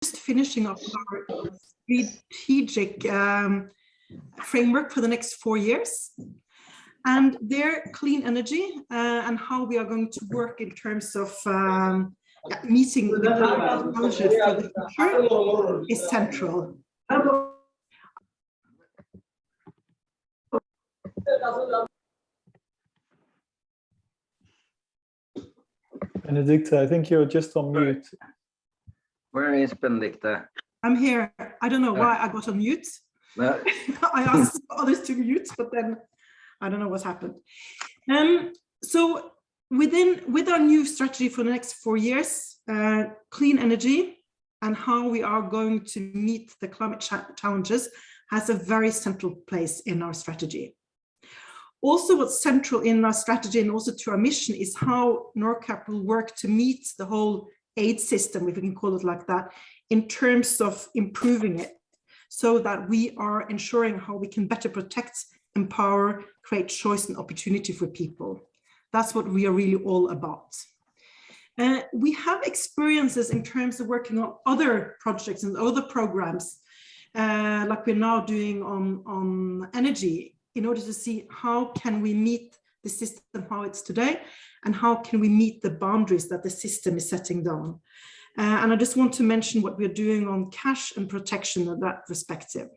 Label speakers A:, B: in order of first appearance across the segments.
A: just finishing up our strategic framework for the next 4 years. And their clean energy and how we are going to work in terms of meeting the challenges for the future is central.
B: Benedicta, I think you're just on mute.
C: Where is Benedicta?
A: I'm here. I don't know why I got on mute.
C: No.
A: I asked others to mute, but then I don't know what's happened. So with our new strategy for the next 4 years, clean energy and how we are going to meet the climate challenges has a very central place in our strategy. Also, what's central in our strategy and also to our mission is how NORCAP will work to meet the whole aid system, if we can call it like that, in terms of improving it, so that we are ensuring how we can better protect, empower, create choice and opportunity for people. That's what we are really all about. We have experiences in terms of working on other projects and other programs, like we're now doing on energy, in order to see how can we meet the system how it's today, and how can we meet the boundaries that the system is setting down. And I just want to mention what we're doing on cash and protection in that perspective.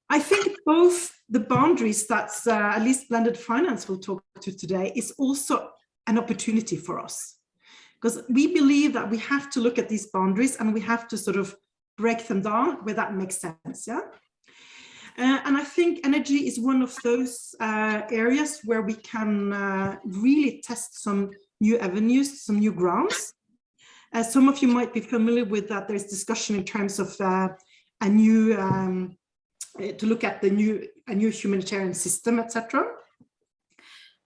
A: I think both the boundaries that at least blended finance will talk to today is also an opportunity for us, because we believe that we have to look at these boundaries and we have to sort of break them down where that makes sense. Yeah. And I think energy is one of those areas where we can really test some new avenues, some new grounds. Some of you might be familiar with that. There's discussion in terms of a new, to look at a new humanitarian system, etc.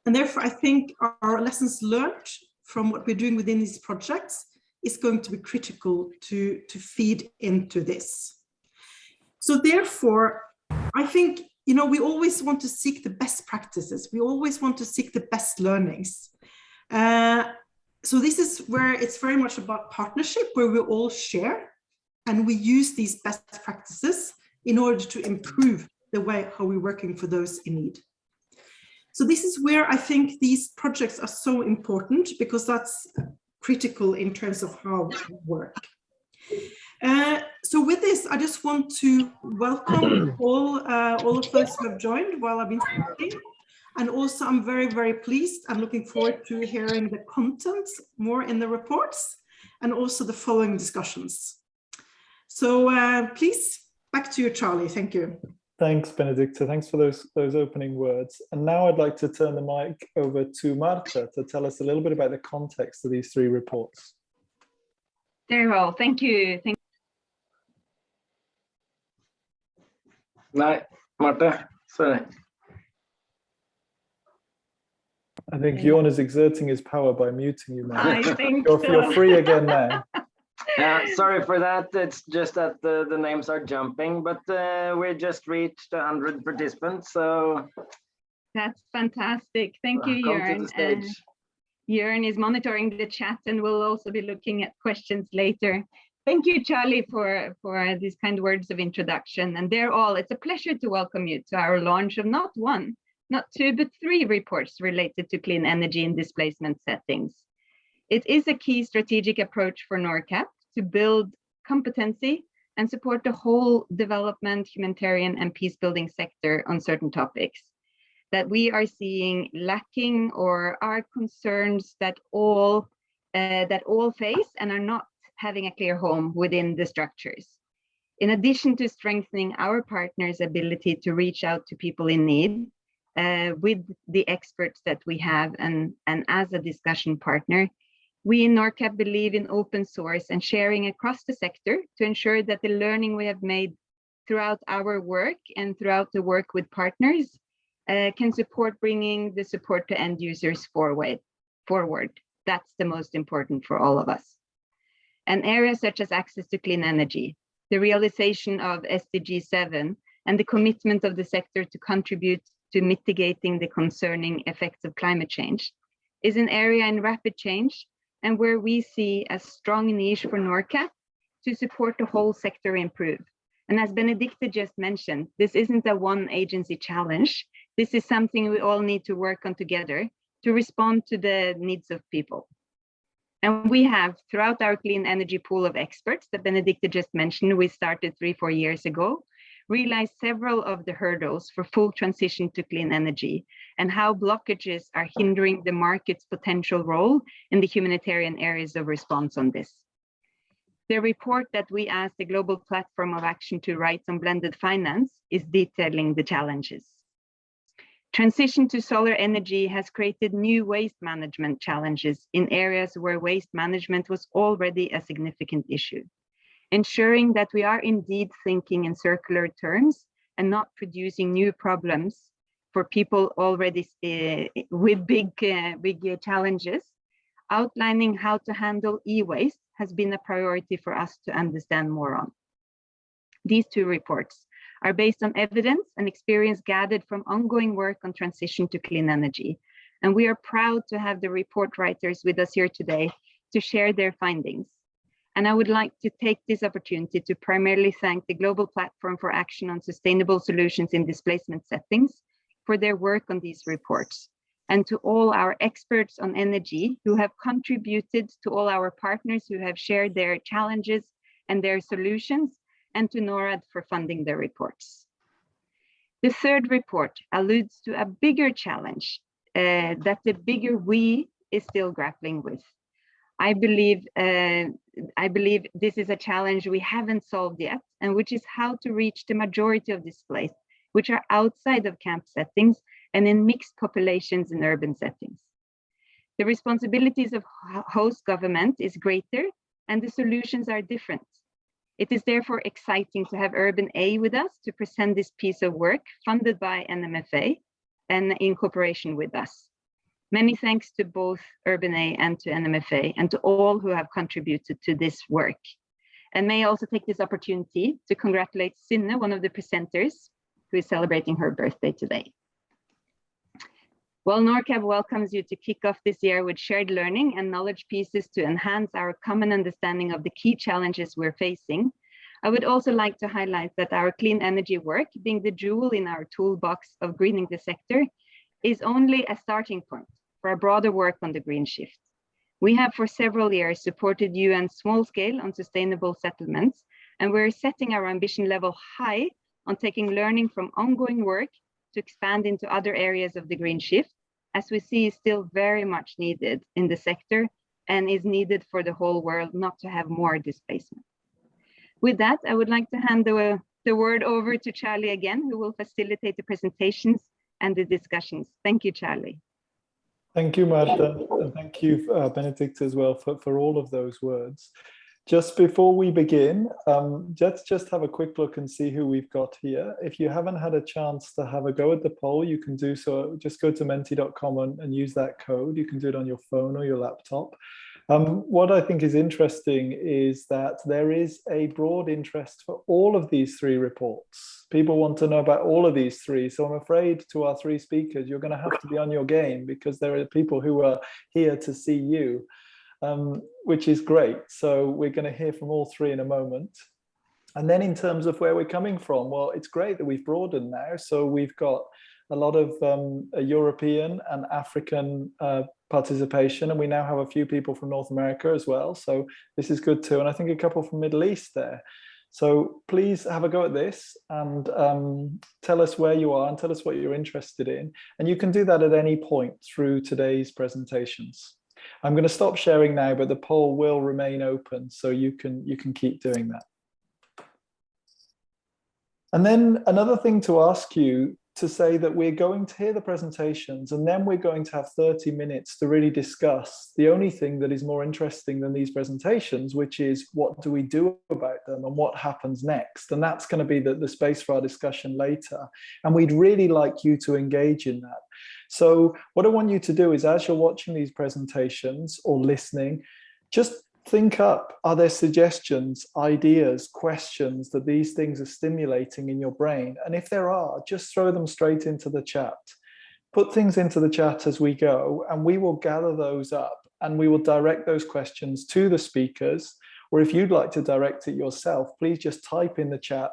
A: And therefore, I think our lessons learned from what we're doing within these projects is going to be critical to feed into this. So therefore, I think, you know, we always want to seek the best practices. We always want to seek the best learnings. So this is where it's very much about partnership, where we all share and we use these best practices in order to improve the way how we're working for those in need. So this is where I think these projects are so important, because that's critical in terms of how we work. So with this, I just want to welcome all of those who have joined while I've been speaking. And also, I'm very, very pleased. I'm looking forward to hearing the content more in the reports and also the following discussions. So please, back to you, Charlie. Thank you.
B: Thanks, Benedicta. Thanks for those opening words. And now I'd like to turn the mic over to Marta to tell us a little bit about the context of these 3 reports.
D: Very well. Thank you.
C: No, Marta, sorry.
B: I think Jorn is exerting his power by muting you, Marta.
D: I think
B: you're free again now.
C: Sorry for that. It's just that the names are jumping, but we just reached 100 participants, so
D: that's fantastic. Thank you, Jörn. Jörn is monitoring the chat and will also be looking at questions later. Thank you, Charlie, for these kind words of introduction. And it's a pleasure to welcome you to our launch of not 1, not 2, but 3 reports related to clean energy in displacement settings. It is a key strategic approach for NORCAP to build competency and support the whole development, humanitarian and peace building sector on certain topics that we are seeing lacking or are concerns that all face and are not having a clear home within the structures. In addition to strengthening our partners' ability to reach out to people in need with the experts that we have and as a discussion partner, we in NORCAP believe in open source and sharing across the sector to ensure that the learning we have made throughout our work and throughout the work with partners can support bringing the support to end users forward. That's the most important for all of us. And areas such as access to clean energy, the realization of SDG 7, and the commitment of the sector to contribute to mitigating the concerning effects of climate change is an area in rapid change and where we see a strong niche for NORCAP to support the whole sector improve. And as Benedicte just mentioned, this isn't a one agency challenge. This is something we all need to work on together to respond to the needs of people. And we have, throughout our clean energy pool of experts that Benedicte just mentioned, we started 3-4 years ago, realized several of the hurdles for full transition to clean energy and how blockages are hindering the market's potential role in the humanitarian areas of response on this. The report that we asked the Global Platform of Action to Rights on Blended Finance is detailing the challenges. Transition to solar energy has created new waste management challenges in areas where waste management was already a significant issue. Ensuring that we are indeed thinking in circular terms and not producing new problems for people already with big challenges. Outlining how to handle e-waste has been a priority for us to understand more on. These two reports are based on evidence and experience gathered from ongoing work on transition to clean energy. And we are proud to have the report writers with us here today to share their findings. And I would like to take this opportunity to primarily thank the Global Platform for Action on Sustainable Solutions in Displacement Settings for their work on these reports, and to all our experts on energy who have contributed, to all our partners who have shared their challenges and their solutions, and to NORAD for funding the reports. The third report alludes to a bigger challenge that the bigger we is still grappling with. I believe this is a challenge we haven't solved yet, and which is how to reach the majority of displaced, which are outside of camp settings and in mixed populations in urban settings. The responsibilities of host government is greater and the solutions are different. It is therefore exciting to have Urban A with us to present this piece of work funded by NMFA and in cooperation with us. Many thanks to both Urban A and to NMFA and to all who have contributed to this work. And may I also take this opportunity to congratulate Synne, one of the presenters, who is celebrating her birthday today. Well, NORCAP welcomes you to kick off this year with shared learning and knowledge pieces to enhance our common understanding of the key challenges we're facing. I would also like to highlight that our clean energy work, being the jewel in our toolbox of greening the sector, is only a starting point for a broader work on the green shift. We have for several years supported UN small scale on sustainable settlements, and we're setting our ambition level high on taking learning from ongoing work to expand into other areas of the green shift, as we see is still very much needed in the sector and is needed for the whole world not to have more displacement. With that, I would like to hand the word over to Charlie again, who will facilitate the presentations and the discussions. Thank you, Charlie.
B: Thank you, Marta, and thank you, Benedicte, as well for all of those words. Just before we begin, let's just have a quick look and see who we've got here. If you haven't had a chance to have a go at the poll, you can do so. Just go to menti.com and use that code. You can do it on your phone or your laptop. What I think is interesting is that there is a broad interest for all of these three reports. People want to know about all of these three. So I'm afraid to our three speakers, you're going to have to be on your game because there are people who are here to see you. Which is great. So we're going to hear from all three in a moment. And then in terms of where we're coming from, well, it's great that we've broadened now. So we've got a lot of European and African participation, and we now have a few people from North America as well. So this is good too. And I think a couple from Middle East there. So please have a go at this and tell us where you are and tell us what you're interested in. And you can do that at any point through today's presentations. I'm going to stop sharing now, but the poll will remain open, so you can keep doing that. And then another thing to ask you to say that we're going to hear the presentations, and then we're going to have 30 minutes to really discuss the only thing that is more interesting than these presentations, which is what do we do about them and what happens next? And that's going to be the space for our discussion later. And we'd really like you to engage in that. So what I want you to do is, as you're watching these presentations or listening, just think up, are there suggestions, ideas, questions that these things are stimulating in your brain? And if there are, just throw them straight into the chat. Put things into the chat as we go, and we will gather those up and we will direct those questions to the speakers, or if you'd like to direct it yourself, please just type in the chat,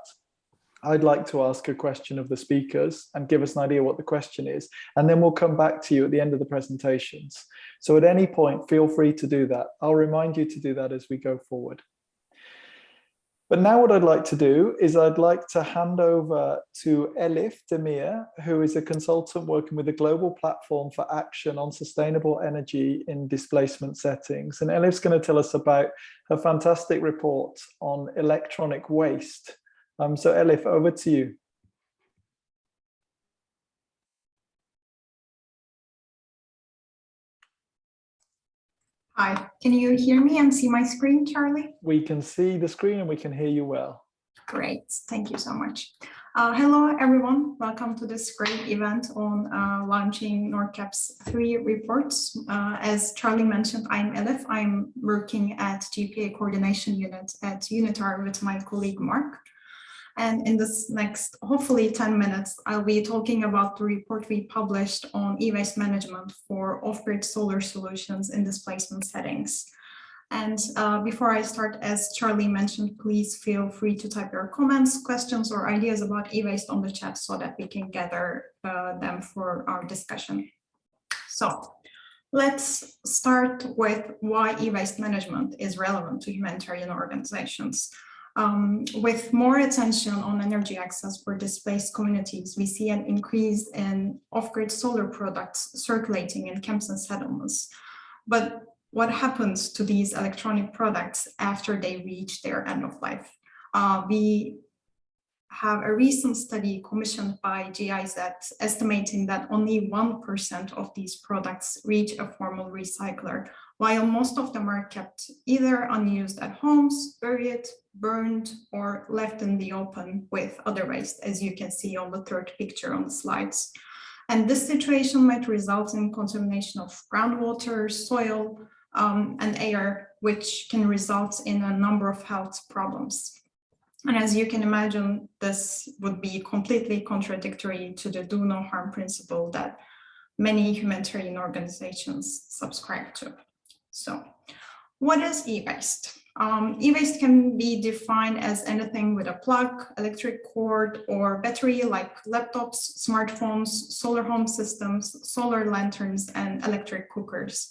B: I'd like to ask a question of the speakers, and give us an idea what the question is. And then we'll come back to you at the end of the presentations. So at any point, feel free to do that. I'll remind you to do that as we go forward. But now what I'd like to do is I'd like to hand over to Elif Demir, who is a consultant working with a global platform for action on sustainable energy in displacement settings. And Elif's going to tell us about her fantastic report on electronic waste. So Elif, over to you.
E: Hi, can you hear me and see my screen, Charlie?
B: We can see the screen and we can hear you well.
E: Great, thank you so much. Hello, everyone. Welcome to this great event on launching NORCAP's 3 reports. As Charlie mentioned, I'm Elif. I'm working at GPA Coordination Unit at Unitarian with my colleague, Mark. And in this next, hopefully 10 minutes, I'll be talking about the report we published on e-waste management for off-grid solar solutions in displacement settings. And before I start, as Charlie mentioned, please feel free to type your comments, questions, or ideas about e-waste on the chat so that we can gather them for our discussion. So let's start with why e-waste management is relevant to humanitarian organizations. With more attention on energy access for displaced communities, we see an increase in off-grid solar products circulating in camps and settlements. But what happens to these electronic products after they reach their end of life? We have a recent study commissioned by GIZ estimating that only 1% of these products reach a formal recycler, while most of them are kept either unused at homes, buried, burned, or left in the open with other waste, as you can see on the third picture on the slides. And this situation might result in contamination of groundwater, soil, and air, which can result in a number of health problems. And as you can imagine, this would be completely contradictory to the do no harm principle that many humanitarian organizations subscribe to. So what is e-waste? E-waste can be defined as anything with a plug, electric cord, or battery like laptops, smartphones, solar home systems, solar lanterns, and electric cookers,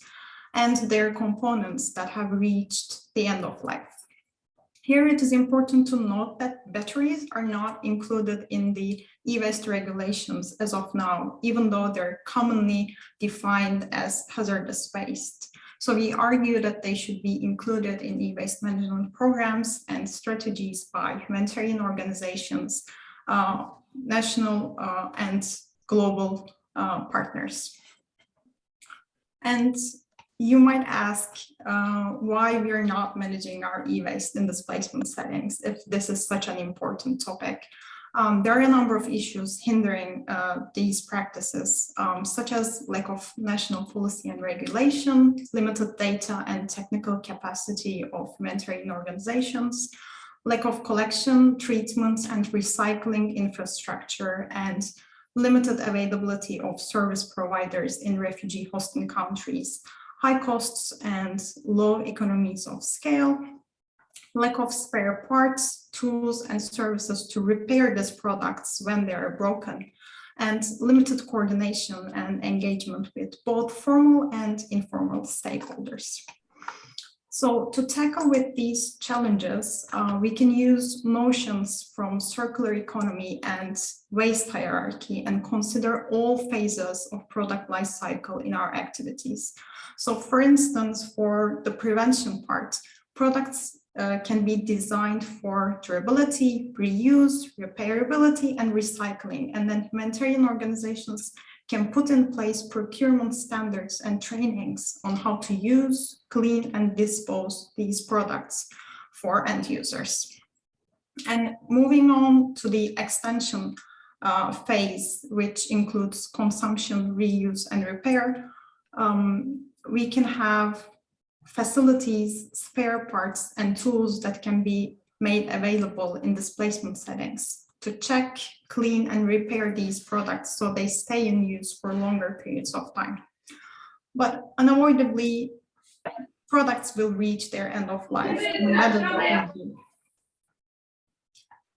E: and their components that have reached the end of life. Here it is important to note that batteries are not included in the e-waste regulations as of now, even though they're commonly defined as hazardous waste. So we argue that they should be included in e-waste management programs and strategies by humanitarian organizations, national and global partners. And you might ask why we are not managing our e-waste in displacement settings if this is such an important topic. There are a number of issues hindering these practices, such as lack of national policy and regulation, limited data and technical capacity of humanitarian organizations, lack of collection, treatment, and recycling infrastructure, and limited availability of service providers in refugee hosting countries, high costs and low economies of scale, lack of spare parts, tools, and services to repair these products when they are broken, and limited coordination and engagement with both formal and informal stakeholders. So to tackle with these challenges, we can use notions from circular economy and waste hierarchy and consider all phases of product life cycle in our activities. So for instance, for the prevention part, products can be designed for durability, reuse, repairability, and recycling. And then humanitarian organizations can put in place procurement standards and trainings on how to use, clean, and dispose these products for end users. And moving on to the extension phase, which includes consumption, reuse, and repair, we can have facilities, spare parts, and tools that can be made available in displacement settings to check, clean, and repair these products so they stay in use for longer periods of time. But unavoidably, products will reach their end of life, no matter what we do.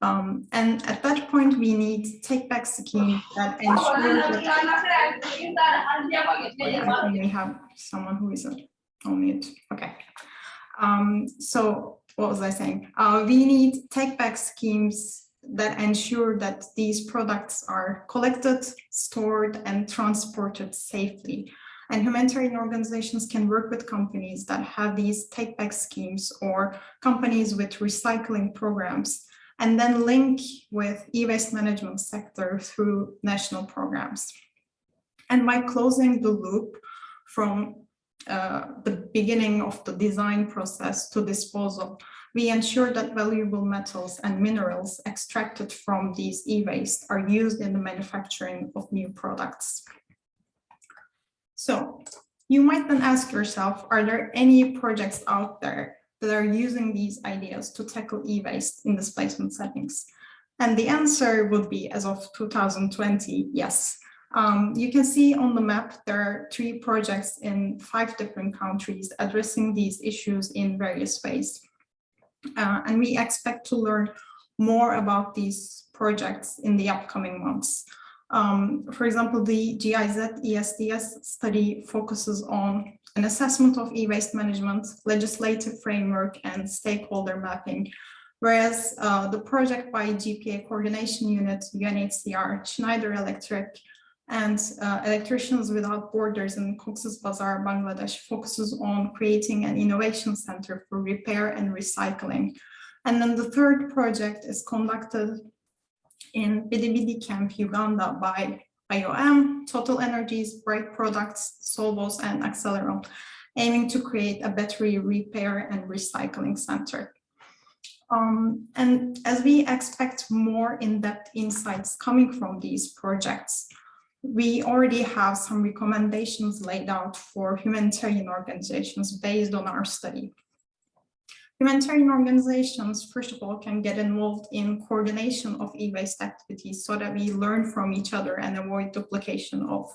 E: And at that point, we need take-back schemes that ensure that, I think we have someone who is on mute. Okay. So what was I saying? We need take-back schemes that ensure that these products are collected, stored, and transported safely. And humanitarian organizations can work with companies that have these take-back schemes or companies with recycling programs, and then link with e-waste management sector through national programs. And by closing the loop from the beginning of the design process to disposal, we ensure that valuable metals and minerals extracted from these e-waste are used in the manufacturing of new products. So you might then ask yourself, are there any projects out there that are using these ideas to tackle e-waste in displacement settings? And the answer would be, as of 2020, yes. You can see on the map, there are 3 projects in 5 different countries addressing these issues in various ways. And we expect to learn more about these projects in the upcoming months. For example, the GIZ ESDS study focuses on an assessment of e-waste management, legislative framework, and stakeholder mapping, whereas the project by GPA Coordination Unit, UNHCR, Schneider Electric, and Electricians Without Borders in Cox's Bazar, Bangladesh, focuses on creating an innovation center for repair and recycling. And then the third project is conducted in Bidibidi Camp, Uganda by IOM, Total Energies, Bright Products, Solvos, and Acceleron, aiming to create a battery repair and recycling center. And as we expect more in-depth insights coming from these projects, we already have some recommendations laid out for humanitarian organizations based on our study. Humanitarian organizations, first of all, can get involved in coordination of e-waste activities so that we learn from each other and avoid duplication of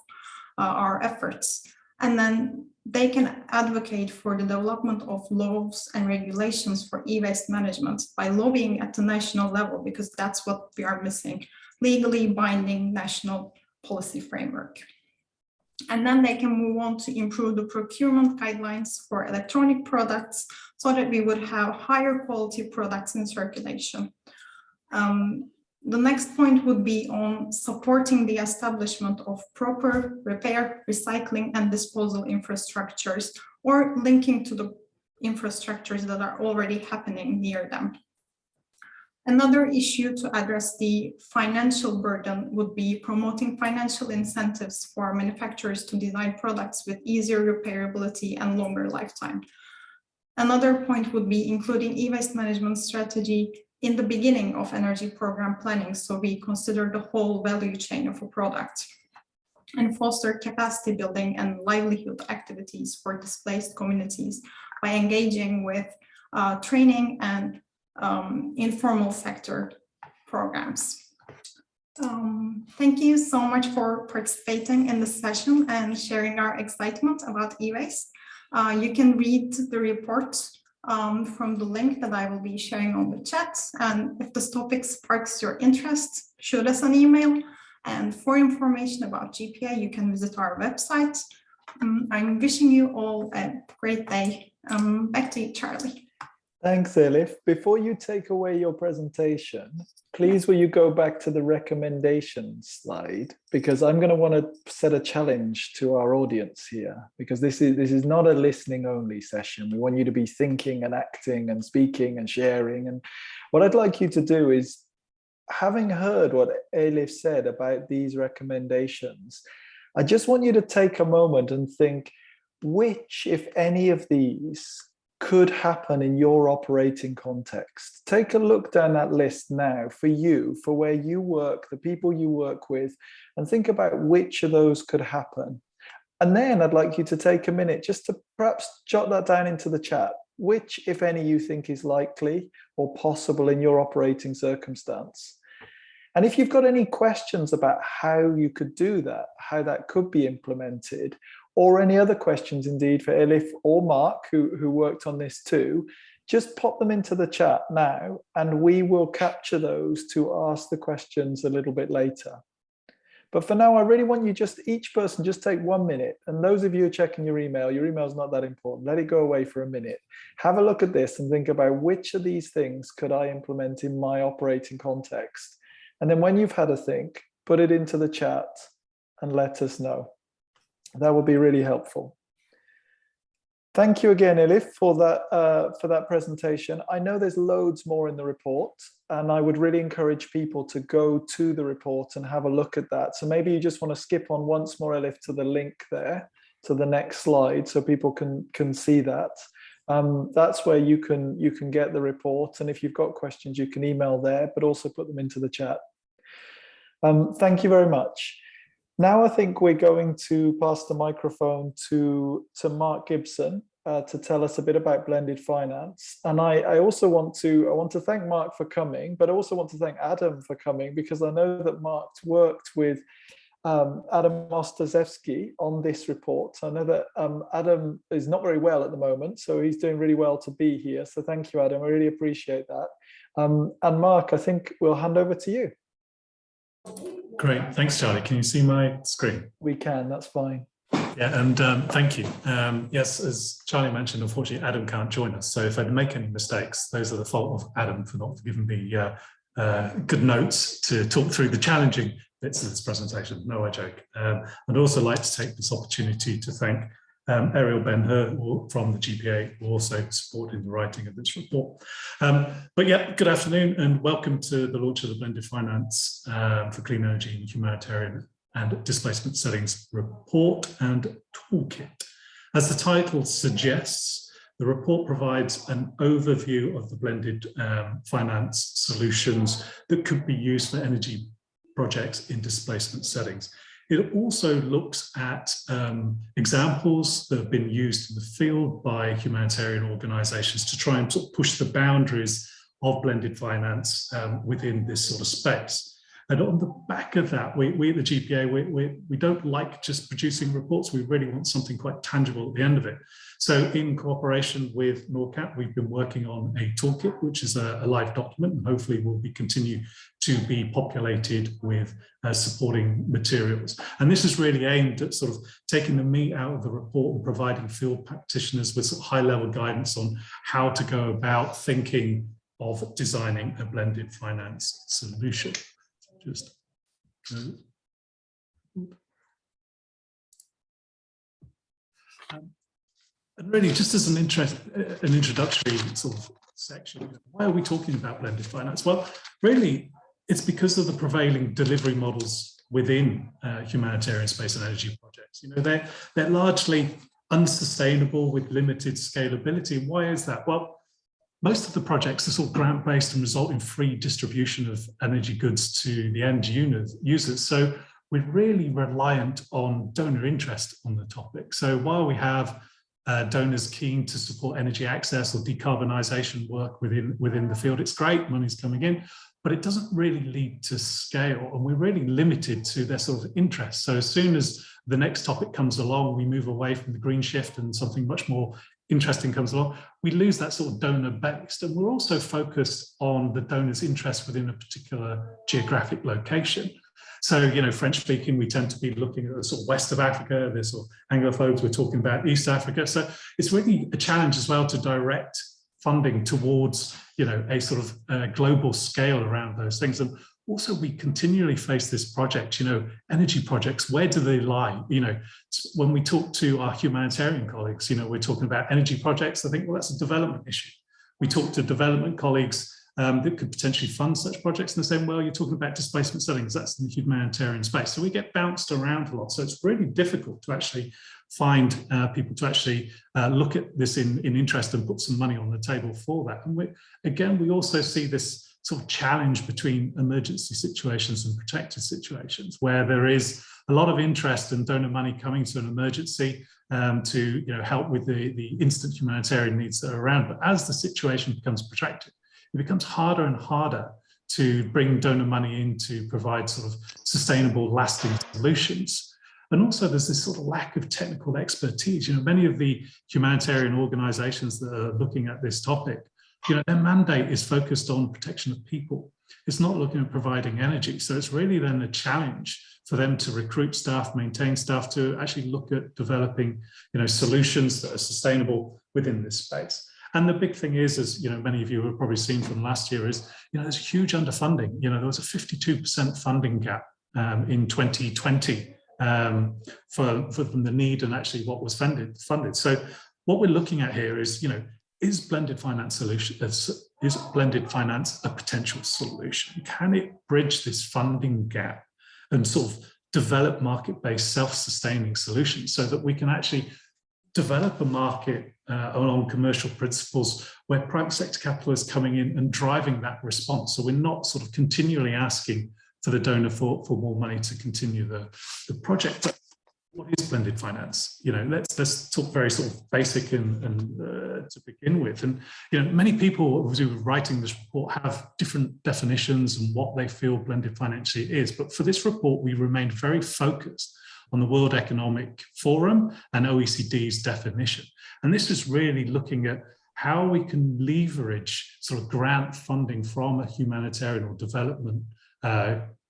E: our efforts. And then they can advocate for the development of laws and regulations for e-waste management by lobbying at the national level, because that's what we are missing, legally binding national policy framework. And then they can move on to improve the procurement guidelines for electronic products so that we would have higher quality products in circulation. The next point would be on supporting the establishment of proper repair, recycling, and disposal infrastructures, or linking to the infrastructures that are already happening near them. Another issue to address the financial burden would be promoting financial incentives for manufacturers to design products with easier repairability and longer lifetime. Another point would be including e-waste management strategy in the beginning of energy program planning, so we consider the whole value chain of a product, and foster capacity building and livelihood activities for displaced communities by engaging with training and informal sector programs. Thank you so much for participating in this session and sharing our excitement about e-waste. You can read the report from the link that I will be sharing on the chat. And if this topic sparks your interest, shoot us an email. And for information about GPA, you can visit our website. I'm wishing you all a great day. Back to you, Charlie.
B: Thanks, Elif. Before you take away your presentation, please will you go back to the recommendations slide, because I'm going to want to set a challenge to our audience here, because this is not a listening only session. We want you to be thinking and acting and speaking and sharing. And what I'd like you to do is, having heard what Elif said about these recommendations, I just want you to take a moment and think which, if any of these, could happen in your operating context. Take a look down that list now for you, for where you work, the people you work with, and think about which of those could happen. And then I'd like you to take a minute just to perhaps jot that down into the chat. Which, if any, you think is likely or possible in your operating circumstance. And if you've got any questions about how you could do that, how that could be implemented, or any other questions indeed for Elif or Mark, who worked on this too, just pop them into the chat now, and we will capture those to ask the questions a little bit later. But for now, I really want you each person just take 1 minute. And those of you who are checking your email is not that important. Let it go away for a minute. Have a look at this and think about which of these things could I implement in my operating context. And then when you've had a think, put it into the chat and let us know. That would be really helpful. Thank you again, Elif, for that presentation. I know there's loads more in the report, and I would really encourage people to go to the report and have a look at that. So maybe you just want to skip on once more, Elif, to the link there, to the next slide, so people can see that. That's where you can get the report, and if you've got questions, you can email there, but also put them into the chat. Thank you very much. Now I think we're going to pass the microphone to Mark Gibson to tell us a bit about blended finance. And I also want to thank Mark for coming, but I also want to thank Adam for coming, because I know that Mark's worked with Adam Ostaszewski on this report. I know that Adam is not very well at the moment, so he's doing really well to be here. So thank you, Adam. I really appreciate that. And Mark, I think we'll hand over to you.
F: Great, thanks, Charlie. Can you see my screen?
B: We can, that's fine.
F: Yeah, and thank you. Yes, as Charlie mentioned, unfortunately, Adam can't join us. So if I make any mistakes, those are the fault of Adam for not giving me good notes to talk through the challenging bits of this presentation. No, I joke. I'd also like to take this opportunity to thank Ariel Ben-Hur from the GPA, who also supported the writing of this report. But yeah, good afternoon and welcome to the launch of the Blended Finance for Clean Energy and Humanitarian and Displacement Settings report and toolkit. As the title suggests, the report provides an overview of the blended finance solutions that could be used for energy projects in displacement settings. It also looks at examples that have been used in the field by humanitarian organisations to try and sort of push the boundaries of blended finance within this sort of space. And on the back of that, we at the GPA, we don't like just producing reports. We really want something quite tangible at the end of it. So in cooperation with NORCAP, we've been working on a toolkit, which is a live document, and hopefully will continue to be populated with supporting materials. And this is really aimed at sort of taking the meat out of the report and providing field practitioners with sort of high-level guidance on how to go about thinking of designing a blended finance solution. Just and really, just as an introductory sort of section, why are we talking about blended finance? Well, really, it's because of the prevailing delivery models within humanitarian space and energy projects. You know, they're largely unsustainable with limited scalability. Why is that? Well, most of the projects are sort of grant-based and result in free distribution of energy goods to the end users. So we're really reliant on donor interest on the topic. So while we have donors keen to support energy access or decarbonisation work within the field, it's great, money's coming in, but it doesn't really lead to scale, and we're really limited to their sort of interest. So as soon as the next topic comes along, we move away from the green shift and something much more interesting comes along, we lose that sort of donor based. And we're also focused on the donor's interest within a particular geographic location. So, you know, French speaking, we tend to be looking at the sort of west of Africa, there's sort of Anglophobes, we're talking about East Africa. So it's really a challenge as well to direct funding towards, you know, a sort of global scale around those things. And also we continually face this project, you know, energy projects, where do they lie? You know, when we talk to our humanitarian colleagues, you know, we're talking about energy projects, I think, well, that's a development issue. We talk to development colleagues that could potentially fund such projects, and they're saying, well, you're talking about displacement settings, that's in the humanitarian space. So we get bounced around a lot. So it's really difficult to actually find people to actually look at this in interest and put some money on the table for that. And we also see this sort of challenge between emergency situations and protected situations, where there is a lot of interest and donor money coming to an emergency to, you know, help with the instant humanitarian needs that are around. But as the situation becomes protracted, it becomes harder and harder to bring donor money in to provide sort of sustainable, lasting solutions. And also there's this sort of lack of technical expertise. You know, many of the humanitarian organizations that are looking at this topic, you know, their mandate is focused on protection of people. It's not looking at providing energy. So it's really then a challenge for them to recruit staff, maintain staff, to actually look at developing, you know, solutions that are sustainable within this space. And the big thing is, as you know, many of you have probably seen from last year, is, you know, there's a huge underfunding. You know, there was a 52% funding gap in 2020 from the need and actually what was funded. So what we're looking at here is, you know, is blended finance a potential solution? Can it bridge this funding gap and sort of develop market-based self-sustaining solutions so that we can actually develop a market along commercial principles where private sector capital is coming in and driving that response? So we're not sort of continually asking for the donor for more money to continue the project. But what is blended finance? You know, let's talk very sort of basic and to begin with. And you know, many people who are writing this report have different definitions and what they feel blended finance is. But for this report, we remained very focused on the World Economic Forum and OECD's definition. And this is really looking at how we can leverage sort of grant funding from a humanitarian or development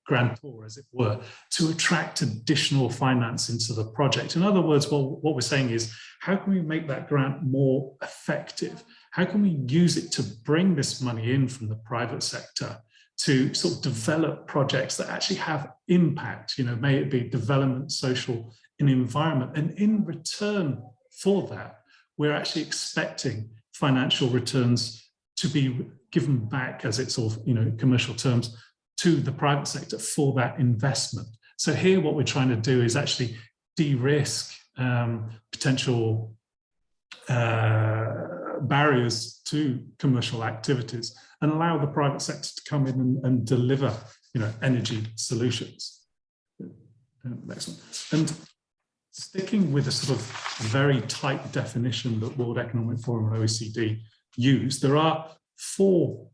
F: grantor, as it were, to attract additional finance into the project. In other words, what we're saying is, how can we make that grant more effective? How can we use it to bring this money in from the private sector to sort of develop projects that actually have impact, you know, may it be development, social, and environment. And in return for that, we're actually expecting financial returns to be given back, as it's all, you know, commercial terms, to the private sector for that investment. So here what we're trying to do is actually de-risk potential barriers to commercial activities and allow the private sector to come in and deliver, you know, energy solutions. Next one. And sticking with a sort of very tight definition that World Economic Forum and OECD use, there are 4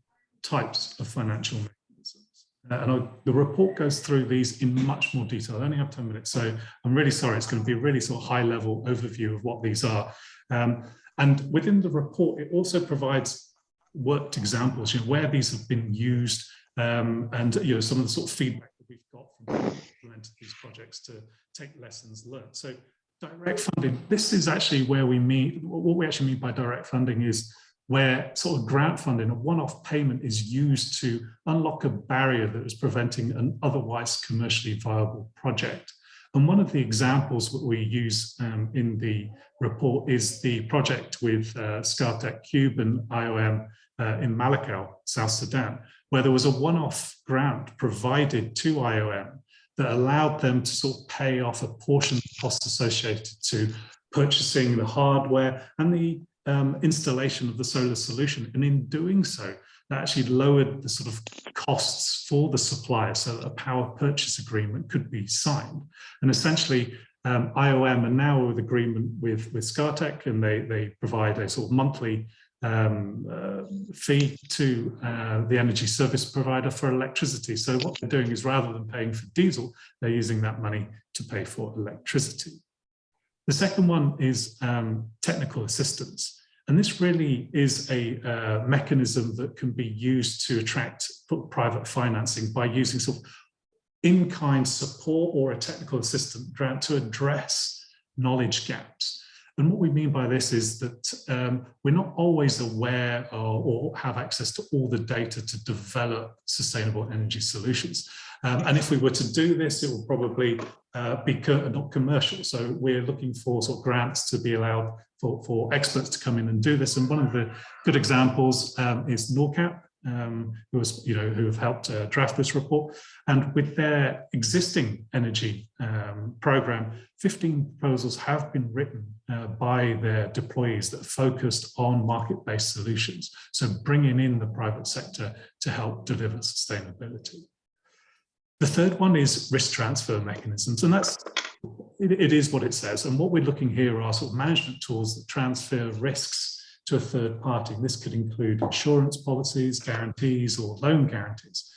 F: types of financial mechanisms. And the report goes through these in much more detail. I only have 10 minutes, so I'm really sorry. It's going to be a really sort of high-level overview of what these are. And within the report, it also provides worked examples, you know, where these have been used, and you know, some of the sort of feedback that we've got from people who implemented these projects to take lessons learned. So direct funding, this is actually where we mean, what we actually mean by direct funding is where sort of grant funding, a one-off payment, is used to unlock a barrier that was preventing an otherwise commercially viable project. And one of the examples that we use in the report is the project with Scartec Cube and IOM in Malakal, South Sudan, where there was a one-off grant provided to IOM that allowed them to sort of pay off a portion of the costs associated to purchasing the hardware and the installation of the solar solution. And in doing so, that actually lowered the sort of costs for the supplier so that a power purchase agreement could be signed. And essentially, IOM are now with agreement with Scartec, and they provide a sort of monthly fee to the energy service provider for electricity. So what they're doing is, rather than paying for diesel, they're using that money to pay for electricity. The second one is technical assistance. And this really is a mechanism that can be used to attract private financing by using sort of in-kind support or a technical assistant grant to address knowledge gaps. And what we mean by this is that we're not always aware or have access to all the data to develop sustainable energy solutions. And if we were to do this, it will probably be not commercial. So we're looking for sort of grants to be allowed for experts to come in and do this. And one of the good examples is NORCAP, who have helped draft this report. And with their existing energy program, 15 proposals have been written by their deployees that are focused on market-based solutions. So bringing in the private sector to help deliver sustainability. The third one is risk transfer mechanisms, and it is what it says. And what we're looking here are sort of management tools that transfer risks to a third party. This could include insurance policies, guarantees, or loan guarantees.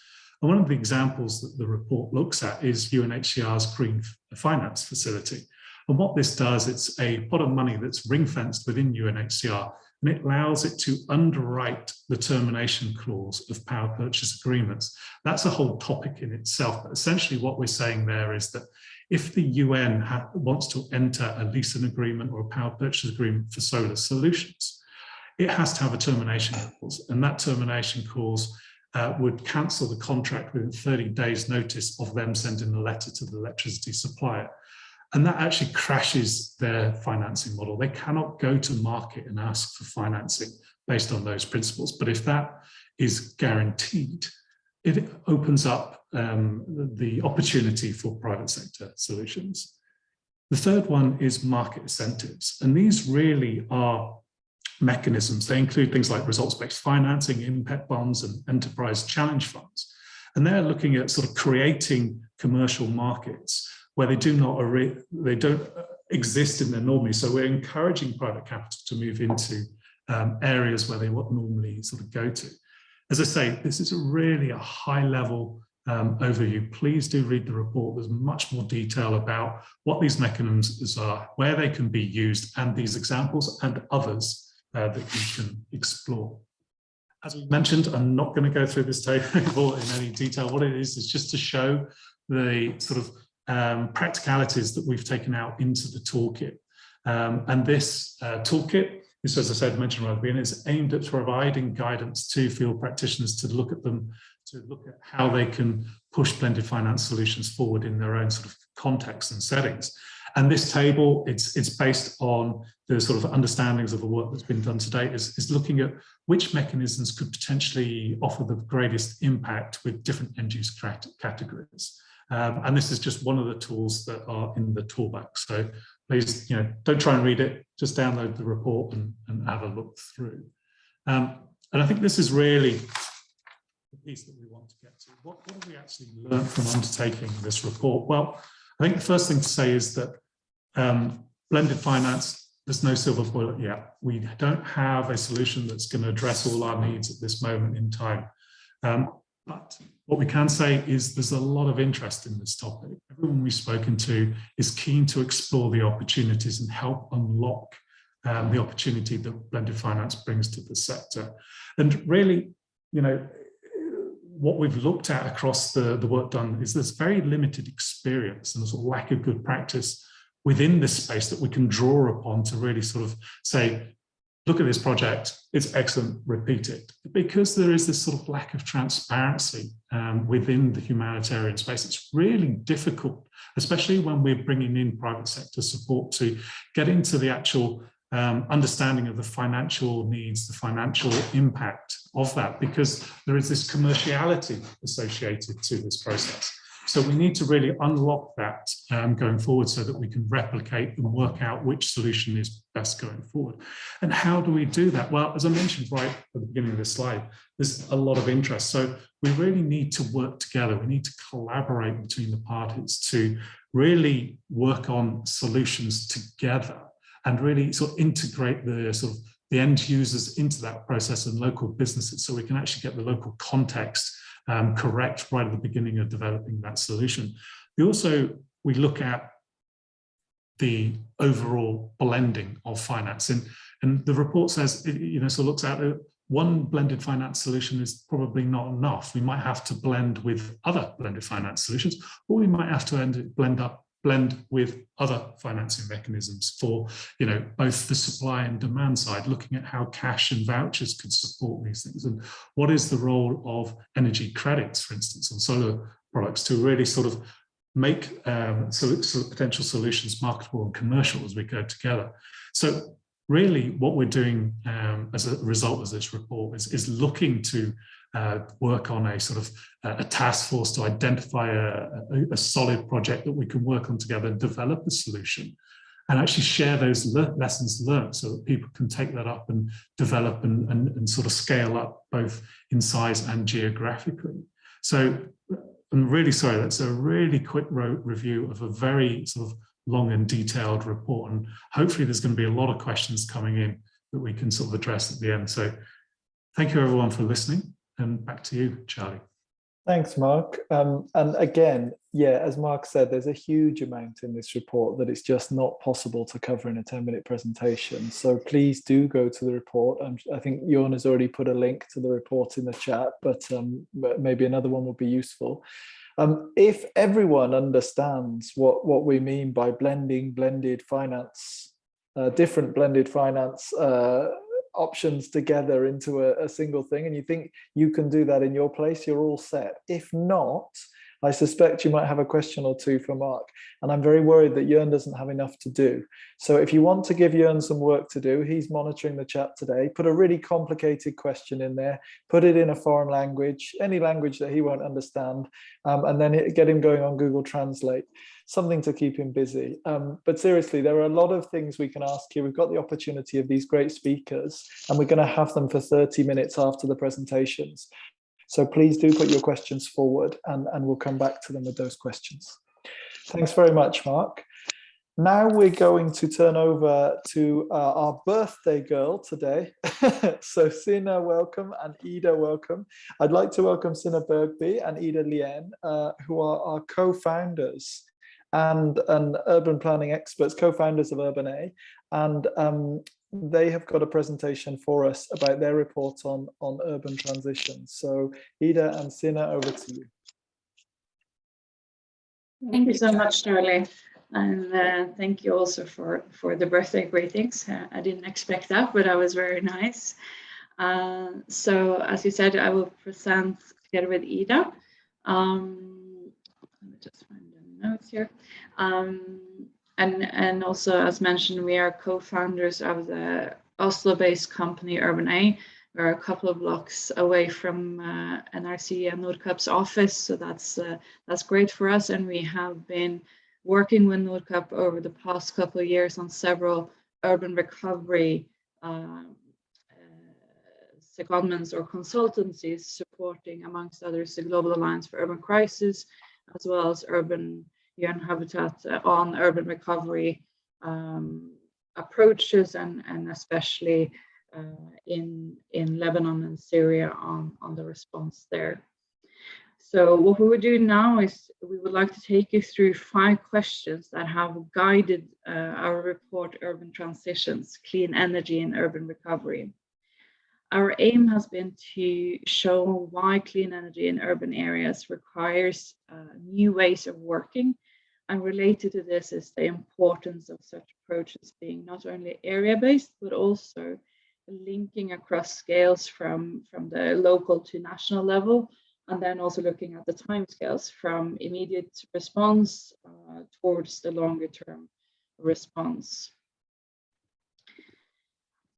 F: And one of the examples that the report looks at is UNHCR's Green Finance Facility. And what this does, it's a pot of money that's ring-fenced within UNHCR, and it allows it to underwrite the termination clause of power purchase agreements. That's a whole topic in itself, but essentially what we're saying there is that if the UN wants to enter a leasing agreement or a power purchase agreement for solar solutions, it has to have a termination clause, and that termination clause would cancel the contract within 30 days notice of them sending a letter to the electricity supplier. And that actually crashes their financing model. They cannot go to market and ask for financing based on those principles. But if that is guaranteed, it opens up the opportunity for private sector solutions. The third one is market incentives. And these really are mechanisms. They include things like results-based financing, impact bonds, and enterprise challenge funds. And they're looking at sort of creating commercial markets where they don't exist in their normally. So we're encouraging private capital to move into areas where they would normally sort of go to. As I say, this is really a high-level overview. Please do read the report. There's much more detail about what these mechanisms are, where they can be used, and these examples and others that you can explore. As we mentioned, I'm not going to go through this table in any detail. What it is just to show the sort of practicalities that we've taken out into the toolkit. And this toolkit is, as I said, mentioned right at the beginning, is aimed at providing guidance to field practitioners to look at how they can push blended finance solutions forward in their own sort of context and settings. And this table, it's based on the sort of understandings of the work that's been done to date, is looking at which mechanisms could potentially offer the greatest impact with different end-use categories. And this is just one of the tools that are in the toolbox. So please, don't try and read it, just download the report and have a look through. And I think this is really the piece that we want to get to. What have we actually learned from undertaking this report? Well, I think the first thing to say is that blended finance, there's no silver bullet yet. We don't have a solution that's going to address all our needs at this moment in time. But what we can say is there's a lot of interest in this topic. Everyone we've spoken to is keen to explore the opportunities and help unlock the opportunity that blended finance brings to the sector. And really, what we've looked at across the work done is there's very limited experience and there's a lack of good practice within this space that we can draw upon to really sort of say, look at this project, it's excellent, repeat it. Because there is this sort of lack of transparency within the humanitarian space, it's really difficult, especially when we're bringing in private sector support, to get into the actual understanding of the financial needs, the financial impact of that, because there is this commerciality associated to this process. So we need to really unlock that going forward so that we can replicate and work out which solution is best going forward. And how do we do that? Well, as I mentioned right at the beginning of this slide, there's a lot of interest. So we really need to work together. We need to collaborate between the parties to really work on solutions together and really sort of integrate the end users into that process and local businesses, so we can actually get the local context correct right at the beginning of developing that solution. We look at the overall blending of finance, and the report says, looks at one blended finance solution is probably not enough. We might have to blend with other blended finance solutions, or we might have to blend with other financing mechanisms for both the supply and demand side, looking at how cash and vouchers could support these things, and what is the role of energy credits, for instance, on solar products, to really sort of make potential solutions marketable and commercial as we go together. So really what we're doing as a result of this report is looking to work on a sort of a task force to identify a solid project that we can work on together and develop a solution, and actually share those lessons learned so that people can take that up and develop and sort of scale up both in size and geographically. So I'm really sorry, that's a really quick review of a very sort of long and detailed report, and hopefully there's going to be a lot of questions coming in that we can sort of address at the end. So thank you everyone for listening, and back to you, Charlie.
B: Thanks, Mark. And again, yeah, as Mark said, there's a huge amount in this report that it's just not possible to cover in a 10-minute presentation. So please do go to the report. I think Jorn has already put a link to the report in the chat, but maybe another one will be useful. If everyone understands what we mean by blended finance, different blended finance options together into a single thing, and you think you can do that in your place, you're all set. If not, I suspect you might have a question or two for Mark, and I'm very worried that Jorn doesn't have enough to do. So if you want to give Jorn some work to do, he's monitoring the chat today. Put a really complicated question in there, put it in a foreign language, any language that he won't understand, and then get him going on Google Translate. Something to keep him busy. But seriously, there are a lot of things we can ask here. We've got the opportunity of these great speakers, and we're going to have them for 30 minutes after the presentations. So please do put your questions forward, and we'll come back to them with those questions. Thanks very much, Mark. Now we're going to turn over to our birthday girl today. So Sina, welcome, and Ida, welcome. I'd like to welcome Sina Bergby and Ida Lien, who are our co-founders and urban planning experts, co-founders of Urban A, and they have got a presentation for us about their report on urban transition. So Ida and Sina, over to you.
G: Thank you so much, Charlie, and thank you also for the birthday greetings. I didn't expect that, but that was very nice. So as you said, I will present together with Ida. Let me just find the notes here. And also, as mentioned, we are co-founders of the Oslo-based company Urban A. We're a couple of blocks away from NRC and NORCAP's office, so that's great for us. And we have been working with NORCAP over the past couple of years on several urban recovery secondments or consultancies, supporting, amongst others, the Global Alliance for Urban Crises, as well as Urban UN Habitat on urban recovery approaches, and especially in Lebanon and Syria on the response there. So what we will do now is we would like to take you through 5 questions that have guided our report, Urban Transitions, Clean Energy and Urban Recovery. Our aim has been to show why clean energy in urban areas requires new ways of working, and related to this is the importance of such approaches being not only area-based, but also linking across scales from the local to national level, and then also looking at the timescales from immediate response towards the longer-term response.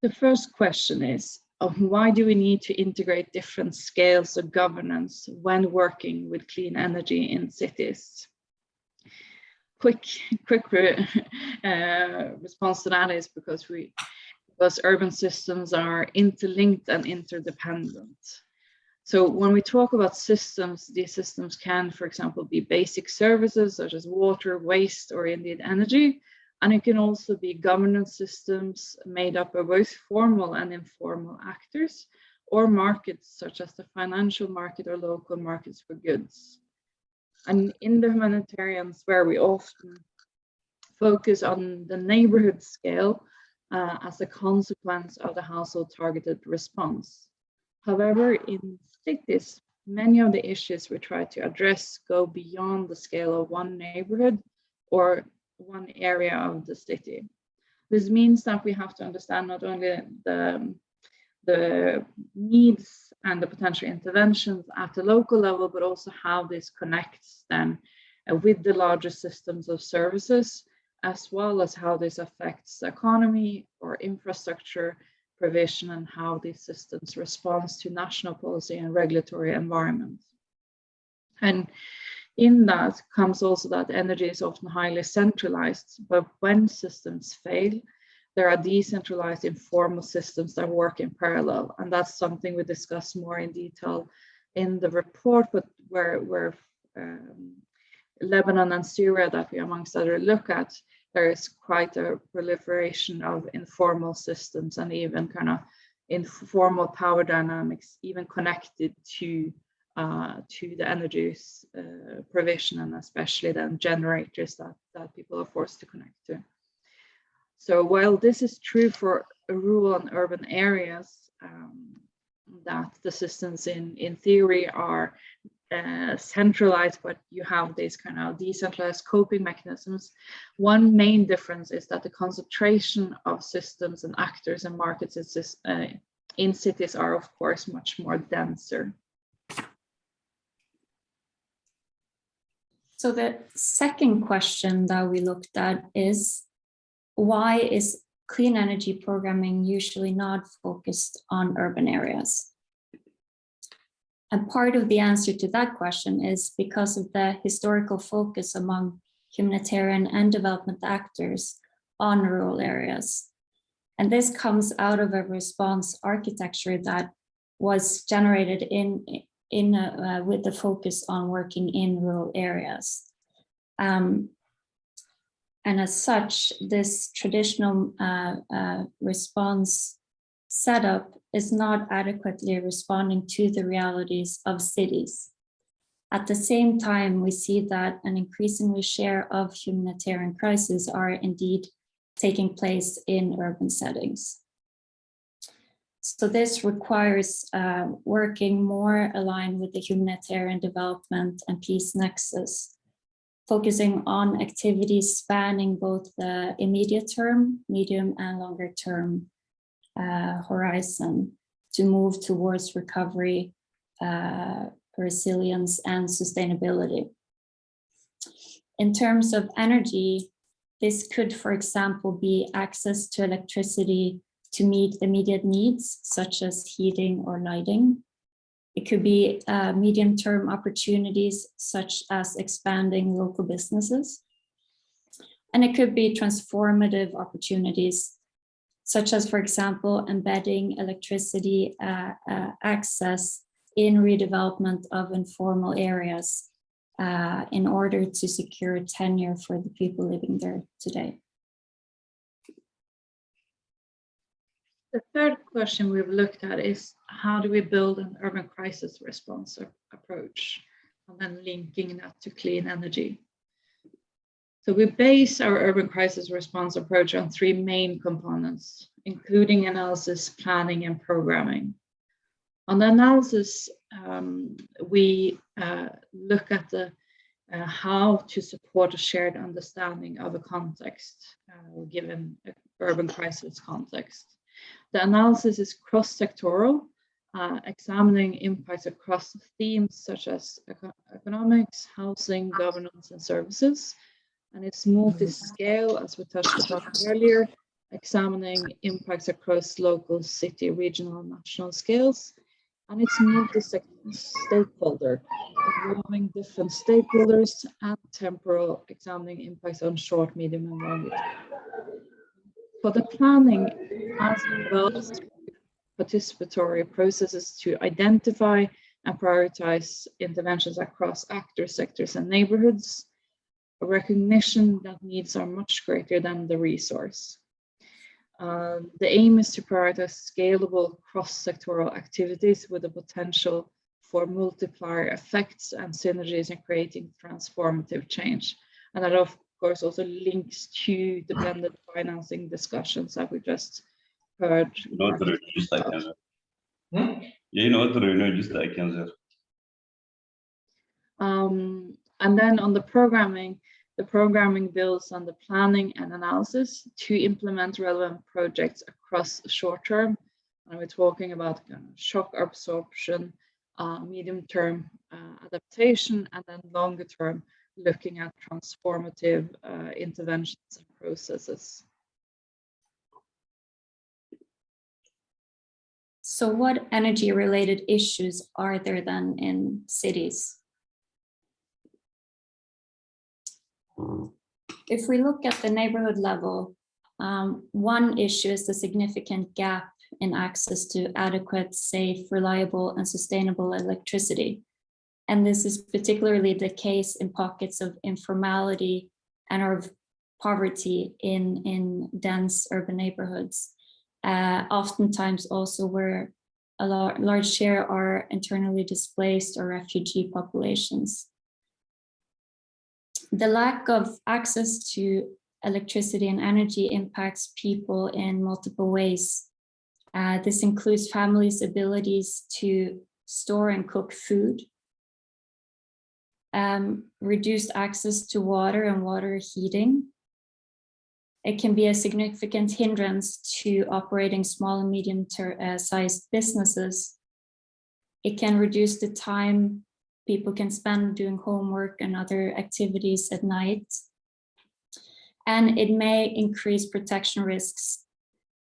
G: The first question is, why do we need to integrate different scales of governance when working with clean energy in cities? Quick response to that is because urban systems are interlinked and interdependent. So when we talk about systems, these systems can, for example, be basic services such as water, waste, or indeed energy. And it can also be governance systems made up of both formal and informal actors, or markets such as the financial market or local markets for goods. And in the humanitarian sphere, we often focus on the neighborhood scale as a consequence of the household targeted response. However, in cities, many of the issues we try to address go beyond the scale of one neighborhood or one area of the city. This means that we have to understand not only the needs and the potential interventions at the local level, but also how this connects then with the larger systems of services, as well as how this affects the economy or infrastructure provision, and how these systems respond to national policy and regulatory environments. And in that comes also that energy is often highly centralized, but when systems fail, there are decentralized informal systems that work in parallel. And that's something we discuss more in detail in the report, but where Lebanon and Syria that we amongst others look at, there is quite a proliferation of informal systems and even kind of informal power dynamics, even connected to to the energy provision, and especially then generators that people are forced to connect to. So while this is true for rural and urban areas, that the systems in theory are centralized, but you have these kind of decentralized coping mechanisms. One main difference is that the concentration of systems and actors and markets in cities are, of course, much more denser.
H: So the second question that we looked at is, why is clean energy programming usually not focused on urban areas? And part of the answer to that question is because of the historical focus among humanitarian and development actors on rural areas. And this comes out of a response architecture that was generated with the focus on working in rural areas. And as such, this traditional response setup is not adequately responding to the realities of cities. At the same time, we see that an increasingly share of humanitarian crises are indeed taking place in urban settings. So this requires working more aligned with the humanitarian development and peace nexus, focusing on activities spanning both the immediate term, medium and longer term horizon to move towards recovery, resilience and sustainability. In terms of energy, this could, for example, be access to electricity to meet immediate needs, such as heating or lighting. It could be medium-term opportunities, such as expanding local businesses. And it could be transformative opportunities, such as, for example, embedding electricity access in redevelopment of informal areas in order to secure tenure for the people living there today.
G: The third question we've looked at is, how do we build an urban crisis response approach, and then linking that to clean energy? So we base our urban crisis response approach on three main components, including analysis, planning, and programming. On the analysis, we look at the how to support a shared understanding of a context, given an urban crisis context. The analysis is cross-sectoral, examining impacts across themes such as economics, housing, governance, and services. And it's multi-scale, as we touched upon earlier, examining impacts across local, city, regional, and national scales. And it's multi-stakeholder, involving different stakeholders and temporal, examining impacts on short, medium, and long term. For the planning, as well as participatory processes to identify and prioritize interventions across actors, sectors, and neighborhoods, a recognition that needs are much greater than the resource. The aim is to prioritize scalable cross-sectoral activities with the potential for multiplier effects and synergies in creating transformative change. And that, of course, also links to the blended financing discussions that we just heard. And then on the programming builds on the planning and analysis to implement relevant projects across short term. And we're talking about shock absorption, medium-term adaptation, and then longer term, looking at transformative interventions and processes.
H: So what energy-related issues are there then in cities? If we look at the neighborhood level, one issue is the significant gap in access to adequate, safe, reliable, and sustainable electricity. And this is particularly the case in pockets of informality and of poverty in dense urban neighborhoods, oftentimes also where a large share are internally displaced or refugee populations. The lack of access to electricity and energy impacts people in multiple ways. This includes families' abilities to store and cook food, reduced access to water and water heating. It can be a significant hindrance to operating small and medium-sized businesses. It can reduce the time people can spend doing homework and other activities at night. And it may increase protection risks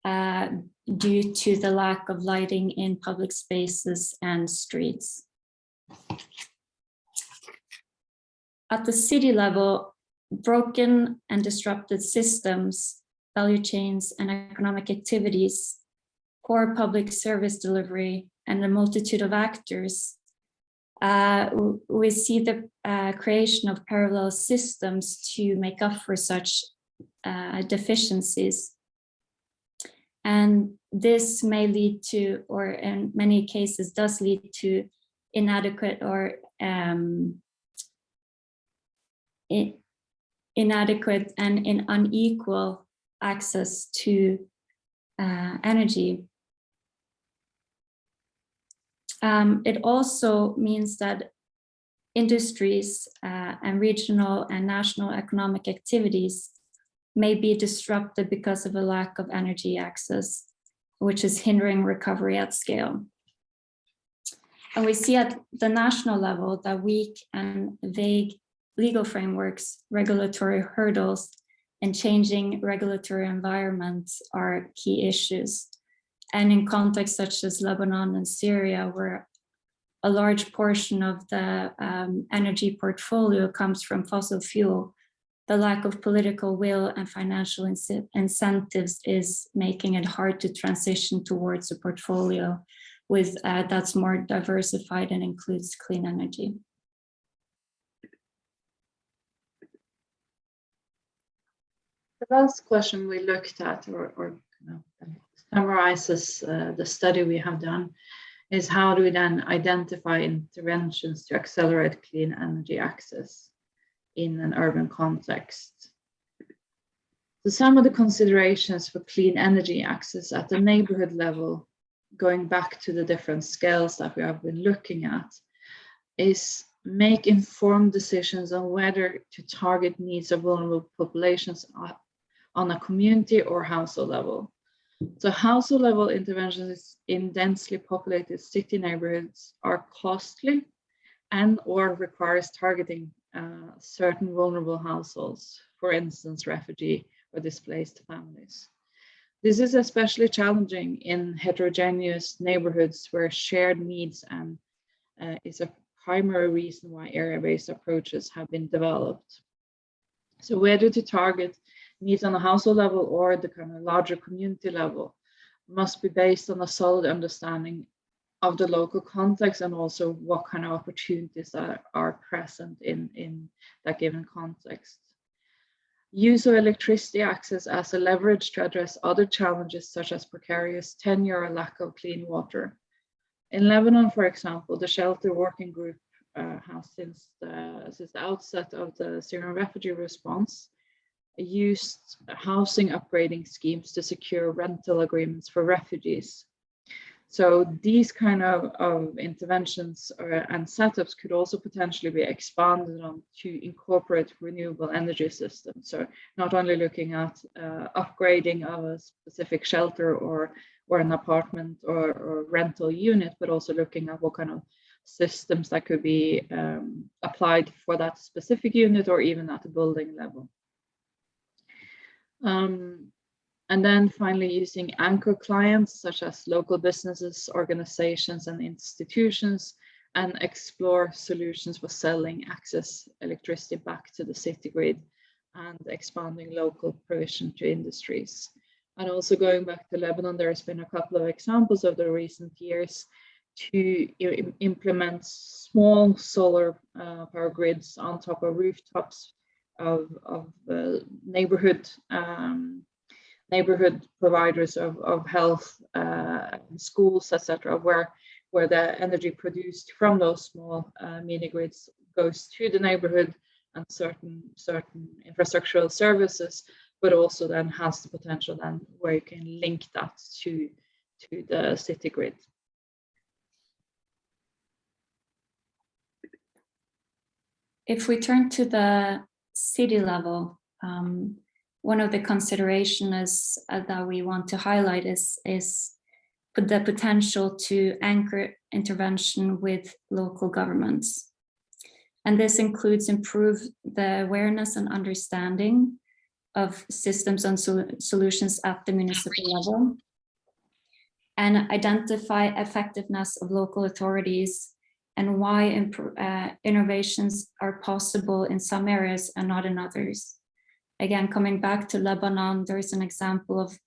H: due to the lack of lighting in public spaces and streets. At the city level, broken and disrupted systems, value chains, and economic activities, poor public service delivery, and a multitude of actors, we see the creation of parallel systems to make up for such deficiencies. And this may lead to, or in many cases does lead to, inadequate or inadequate and unequal access to energy. It also means that industries and regional and national economic activities may be disrupted because of a lack of energy access, which is hindering recovery at scale. And we see at the national level that weak and vague legal frameworks, regulatory hurdles, and changing regulatory environments are key issues. And in contexts such as Lebanon and Syria, where a large portion of the energy portfolio comes from fossil fuel, the lack of political will and financial incentives is making it hard to transition towards a portfolio with that's more diversified and includes clean energy.
G: The last question we looked at, or summarizes the study we have done, is how do we then identify interventions to accelerate clean energy access in an urban context? So some of the considerations for clean energy access at the neighborhood level, going back to the different scales that we have been looking at, is make informed decisions on whether to target needs of vulnerable populations on a community or household level. So household level interventions in densely populated city neighborhoods are costly and or requires targeting certain vulnerable households, for instance, refugee or displaced families. This is especially challenging in heterogeneous neighborhoods where shared needs and is a primary reason why area-based approaches have been developed. So whether to target needs on a household level or the kind of larger community level must be based on a solid understanding of the local context and also what kind of opportunities that are present in that given context. Use of electricity access as a leverage to address other challenges such as precarious tenure or lack of clean water. In Lebanon, for example, the Shelter Working Group has since the outset of the Syrian refugee response used housing upgrading schemes to secure rental agreements for refugees. So these kind of interventions and setups could also potentially be expanded on to incorporate renewable energy systems. So not only looking at upgrading of a specific shelter or an apartment or rental unit, but also looking at what kind of systems that could be applied for that specific unit or even at the building level. And then finally using anchor clients such as local businesses, organizations and institutions, and explore solutions for selling access electricity back to the city grid and expanding local provision to industries. And also going back to Lebanon, there has been a couple of examples of the recent years to implement small solar power grids on top of rooftops of neighborhood neighborhood providers of health, schools, etc., where the energy produced from those small mini grids goes to the neighborhood and certain infrastructural services, but also then has the potential then where you can link that to the city grid.
H: If we turn to the city level, one of the considerations that we want to highlight is the potential to anchor intervention with local governments. And this includes improve the awareness and understanding of systems and solutions at the municipal level, and identify effectiveness of local authorities and why innovations are possible in some areas and not in others. Again, coming back to Lebanon, there's an example of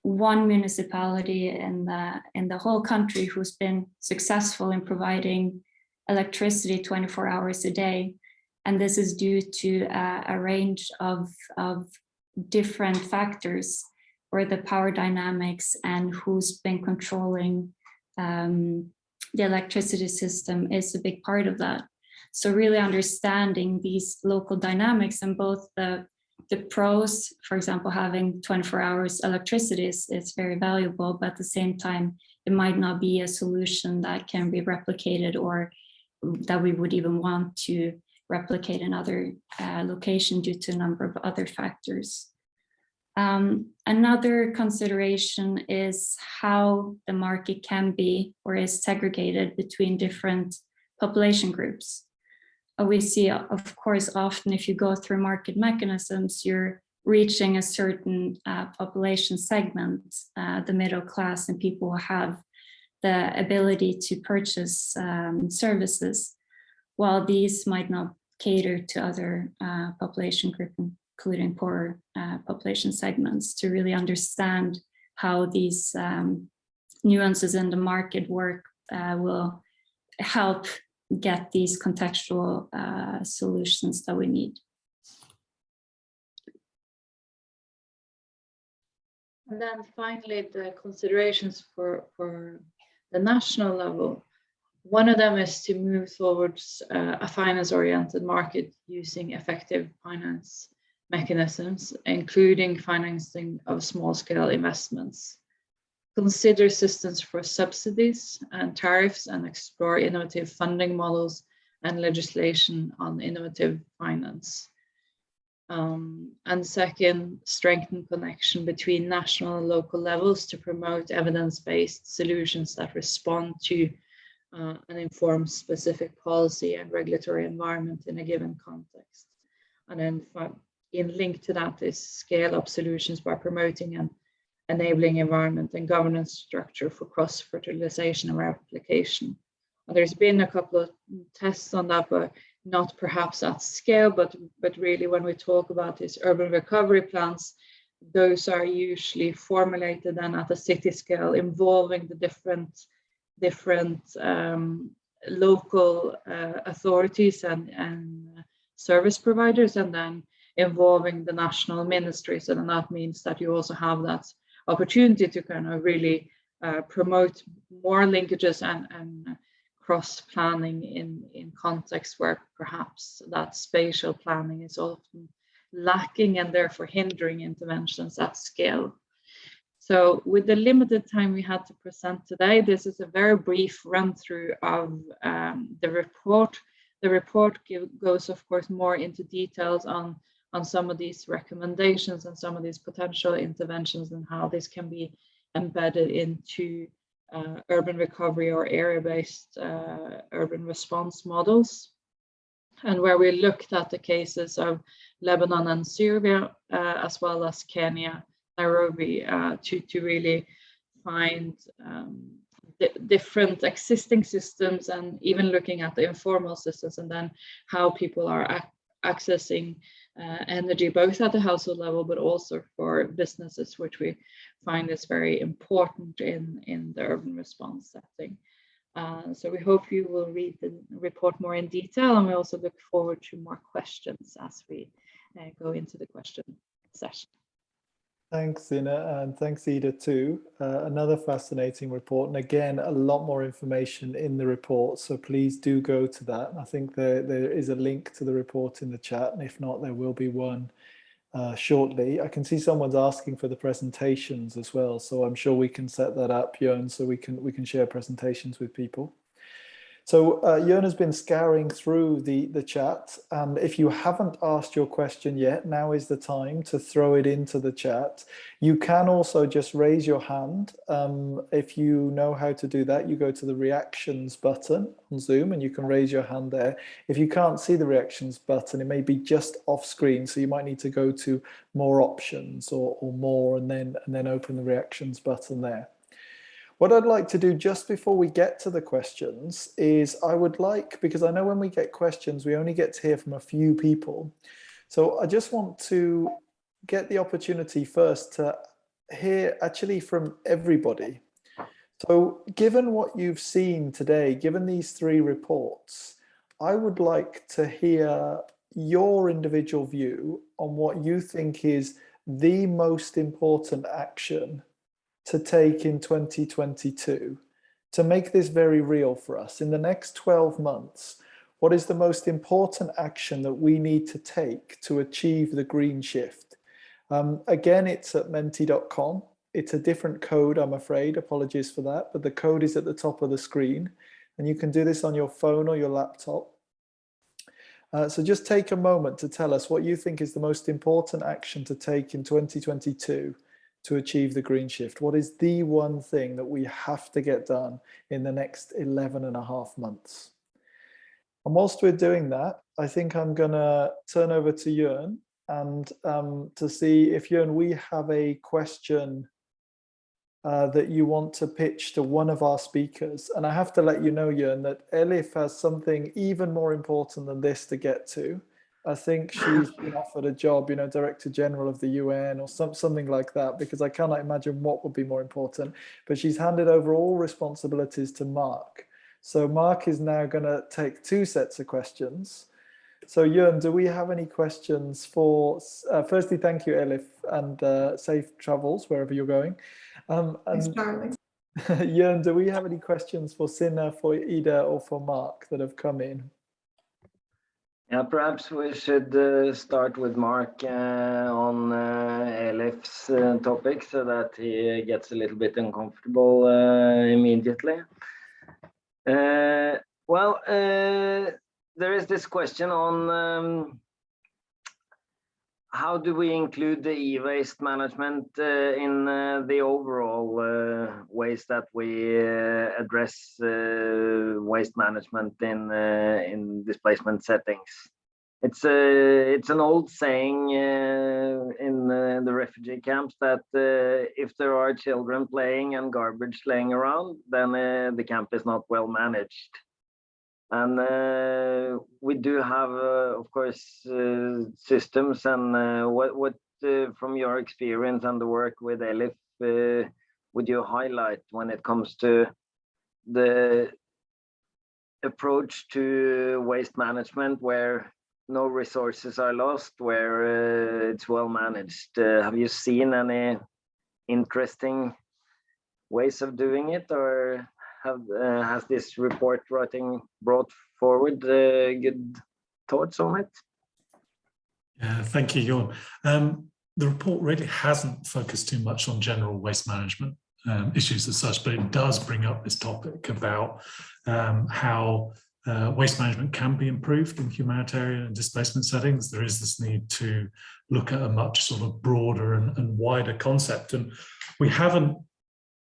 H: one municipality in the whole country who's been successful in providing electricity 24 hours a day. And this is due to a range of different factors, or the power dynamics and who's been controlling the electricity system is a big part of that. So really understanding these local dynamics and both the pros, for example, having 24 hours electricity is very valuable, but at the same time, it might not be a solution that can be replicated or that we would even want to replicate in other location due to a number of other factors. Another consideration is how the market can be or is segregated between different population groups. We see, of course, often if you go through market mechanisms, you're reaching a certain population segment, the middle class, and people who have the ability to purchase services, while these might not cater to other population groups, including poorer population segments. To really understand how these nuances in the market work will help get these contextual solutions that we need.
G: And then finally, the considerations for the national level. One of them is to move towards a finance-oriented market using effective finance mechanisms, including financing of small-scale investments. Consider systems for subsidies and tariffs, and explore innovative funding models and legislation on innovative finance. And second, strengthen connection between national and local levels to promote evidence-based solutions that respond to and inform specific policy and regulatory environment in a given context. And then in link to that is scale up solutions by promoting an enabling environment and governance structure for cross-fertilization and replication. And there's been a couple of tests on that, but not perhaps at scale, but really when we talk about these urban recovery plans, those are usually formulated then at a city scale, involving the different local authorities and service providers, and then involving the national ministries. And that means that you also have that opportunity to kind of really promote more linkages and cross-planning in contexts where perhaps that spatial planning is often lacking and therefore hindering interventions at scale. So with the limited time we had to present today, this is a very brief run through of the report. The report goes, of course, more into details on some of these recommendations and some of these potential interventions and how this can be embedded into urban recovery or area-based urban response models. And where we looked at the cases of Lebanon and Syria, as well as Kenya, Nairobi, to really find different existing systems, and even looking at the informal systems, and then how people are accessing energy, both at the household level, but also for businesses, which we find is very important in the urban response setting. So we hope you will read the report more in detail, and we also look forward to more questions as we go into the question session.
B: Thanks, Ina, and thanks, Ida, too. Another fascinating report. And again, a lot more information in the report, so please do go to that. I think there is a link to the report in the chat, and if not, there will be one shortly. I can see someone's asking for the presentations as well, so I'm sure we can set that up, Jörn, so we can share presentations with people. So Jörn has been scouring through the chat, and if you haven't asked your question yet, now is the time to throw it into the chat. You can also just raise your hand. If you know how to do that, you go to the reactions button on Zoom and you can raise your hand there. If you can't see the reactions button, it may be just off screen, so you might need to go to more options or more and then open the reactions button there. What I'd like to do just before we get to the questions is I would like, because I know when we get questions, we only get to hear from a few people. So I just want to get the opportunity first to hear actually from everybody. So given what you've seen today, given these 3 reports, I would like to hear your individual view on what you think is the most important action to take in 2022 to make this very real for us. In the next 12 months, what is the most important action that we need to take to achieve the green shift? Again, it's at menti.com. It's a different code, I'm afraid, apologies for that, but the code is at the top of the screen and you can do this on your phone or your laptop. So just take a moment to tell us what you think is the most important action to take in 2022 to achieve the green shift. What is the one thing that we have to get done in the next 11.5 months? And whilst we're doing that, I think I'm gonna turn over to Jörn and to see if, Jörn, we have a question that you want to pitch to one of our speakers. And I have to let you know, Jörn, that Elif has something even more important than this to get to. I think she's been offered a job, you know, Director General of the UN or something like that, because I cannot imagine what would be more important. But she's handed over all responsibilities to Mark. So Mark is now going to take 2 sets of questions. So Jörn, do we have any questions for, firstly, thank you, Elif, and safe travels wherever you're going.
E: Thanks, Charlie.
B: Jörn, do we have any questions for Sinna, for Ida, or for Mark that have come in?
C: Yeah, perhaps we should start with Mark on Elif's topic so that he gets a little bit uncomfortable immediately. Well, there is this question on how do we include the e-waste management in the overall ways that we address waste management in displacement settings. It's an old saying in the refugee camps that if there are children playing and garbage laying around, then the camp is not well managed. And we do have, of course, systems. And what from your experience and the work with Elif, would you highlight when it comes to the approach to waste management where no resources are lost, where it's well managed? Have you seen any interesting ways of doing it, or has this report writing brought forward good thoughts on it?
F: Yeah, thank you, Jörn. The report really hasn't focused too much on general waste management issues as such, but it does bring up this topic about how waste management can be improved in humanitarian and displacement settings. There is this need to look at a much sort of broader and wider concept, and we haven't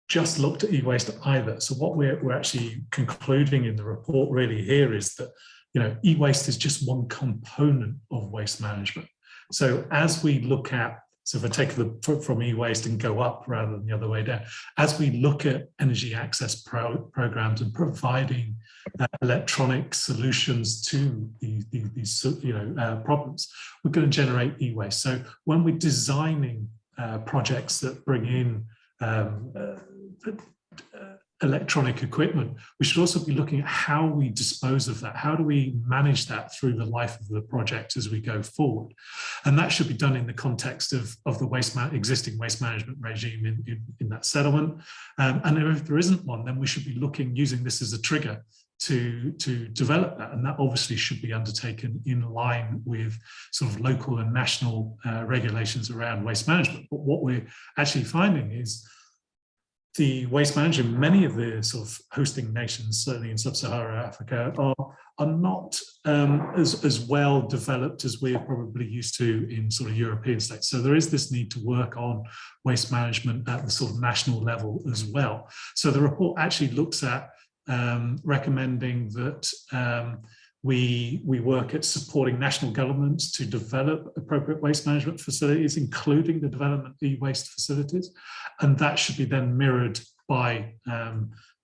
F: just looked at e-waste either. So what we're actually concluding in the report really here is that, you know, e-waste is just one component of waste management. So as we look at, so if I take from e-waste and go up rather than the other way down, as we look at energy access programs and providing electronic solutions to these problems, we're going to generate e-waste. So when we're designing projects that bring in electronic equipment, we should also be looking at how we dispose of that. How do we manage that through the life of the project as we go forward? And that should be done in the context of the existing waste management regime in that settlement. And if there isn't one, then we should be using this as a trigger to develop that. And that obviously should be undertaken in line with sort of local and national regulations around waste management. But what we're actually finding is the waste management, many of the sort of hosting nations, certainly in sub-Saharan Africa, are not as well developed as we're probably used to in sort of European states. So there is this need to work on waste management at the sort of national level as well. So the report actually looks at recommending that we work at supporting national governments to develop appropriate waste management facilities, including the development of e-waste facilities. And that should be then mirrored by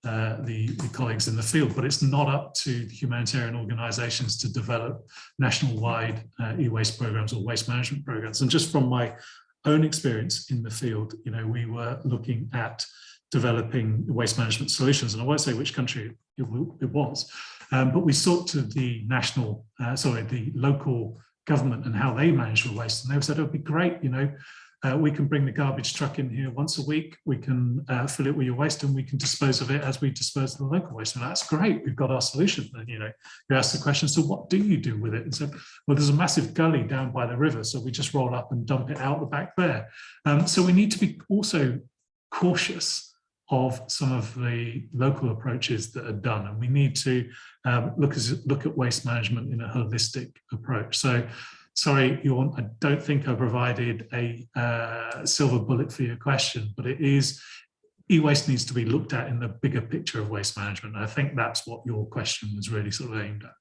F: the colleagues in the field, but it's not up to the humanitarian organizations to develop national-wide e-waste programs or waste management programs. And just from my own experience in the field, we were looking at developing waste management solutions, and I won't say which country it was, but we sought to the local government and how they manage the waste, and they said it would be great, we can bring the garbage truck in here once a week, we can fill it with your waste, and we can dispose of it as we dispose of the local waste. And that's great, we've got our solution. And you ask the question, so what do you do with it? And so, well, there's a massive gully down by the river, so we just roll up and dump it out the back there. So we need to be also cautious of some of the local approaches that are done, and we need to look at waste management in a holistic approach. So, sorry, Jorn, I don't think I provided a silver bullet for your question, but it is e-waste needs to be looked at in the bigger picture of waste management. I think that's what your question was really sort of aimed at.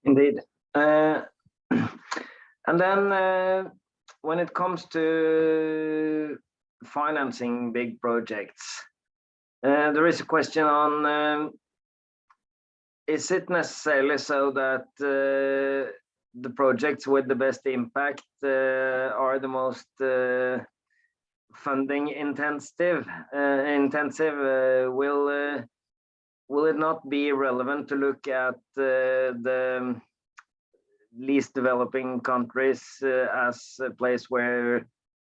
C: Indeed, and then when it comes to financing big projects, there is a question on is it necessarily so that the projects with the best impact are the most funding intensive? Will it not be relevant to look at the least developing countries as a place where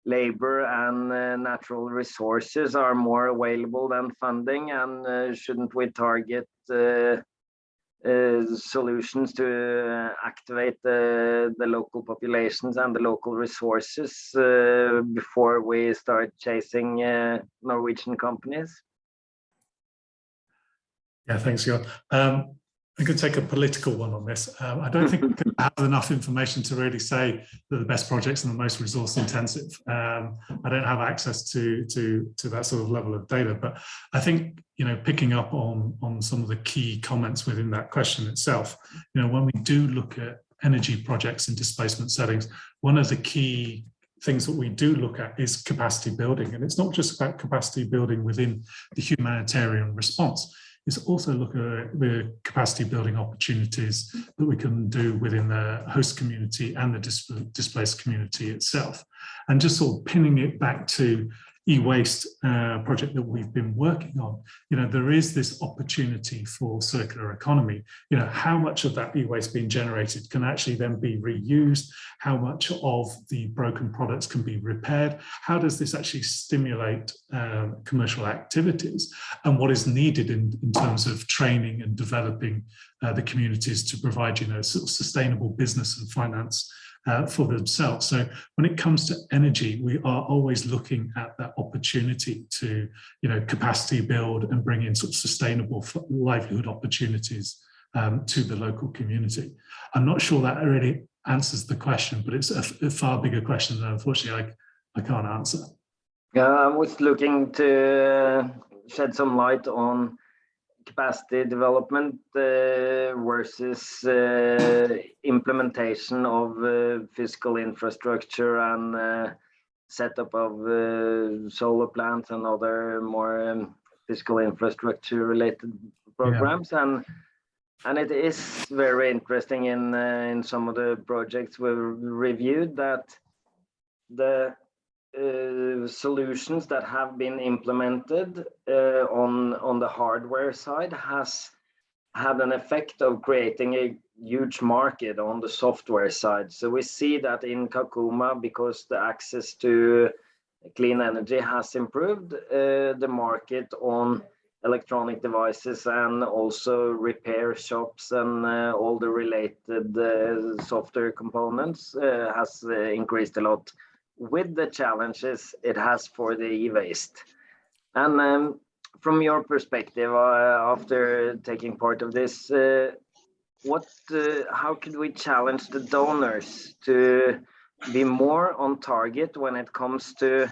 C: labor and natural resources are more available than funding, and shouldn't we target solutions to activate the local populations and the local resources before we start chasing Norwegian companies?
F: Yeah, thanks, Jorn. I could take a political one on this. I don't think we have enough information to really say that the best projects are the most resource intensive. I don't have access to that sort of level of data, but I think, picking up on some of the key comments within that question itself, when we do look at energy projects in displacement settings, one of the key things that we do look at is capacity building. And it's not just about capacity building within the humanitarian response. Is also look at the capacity building opportunities that we can do within the host community and the displaced community itself. And just sort of pinning it back to e-waste project that we've been working on, there is this opportunity for circular economy. How much of that e-waste being generated can actually then be reused? How much of the broken products can be repaired? How does this actually stimulate commercial activities? And what is needed in terms of training and developing the communities to provide, sort of sustainable business and finance for themselves. So when it comes to energy, we are always looking at that opportunity to, capacity build and bring in sort of sustainable livelihood opportunities to the local community. I'm not sure that really answers the question, but it's a far bigger question that unfortunately I can't answer.
C: Yeah, I was looking to shed some light on capacity development versus implementation of physical infrastructure and setup of solar plants and other more physical infrastructure related programs. Yeah. And it is very interesting in some of the projects we've reviewed that the solutions that have been implemented on the hardware side has had an effect of creating a huge market on the software side. So we see that in Kakuma, because the access to clean energy has improved, the market on electronic devices and also repair shops and all the related software components has increased a lot, with the challenges it has for the e-waste. And from your perspective, after taking part of this, how could we challenge the donors to be more on target when it comes to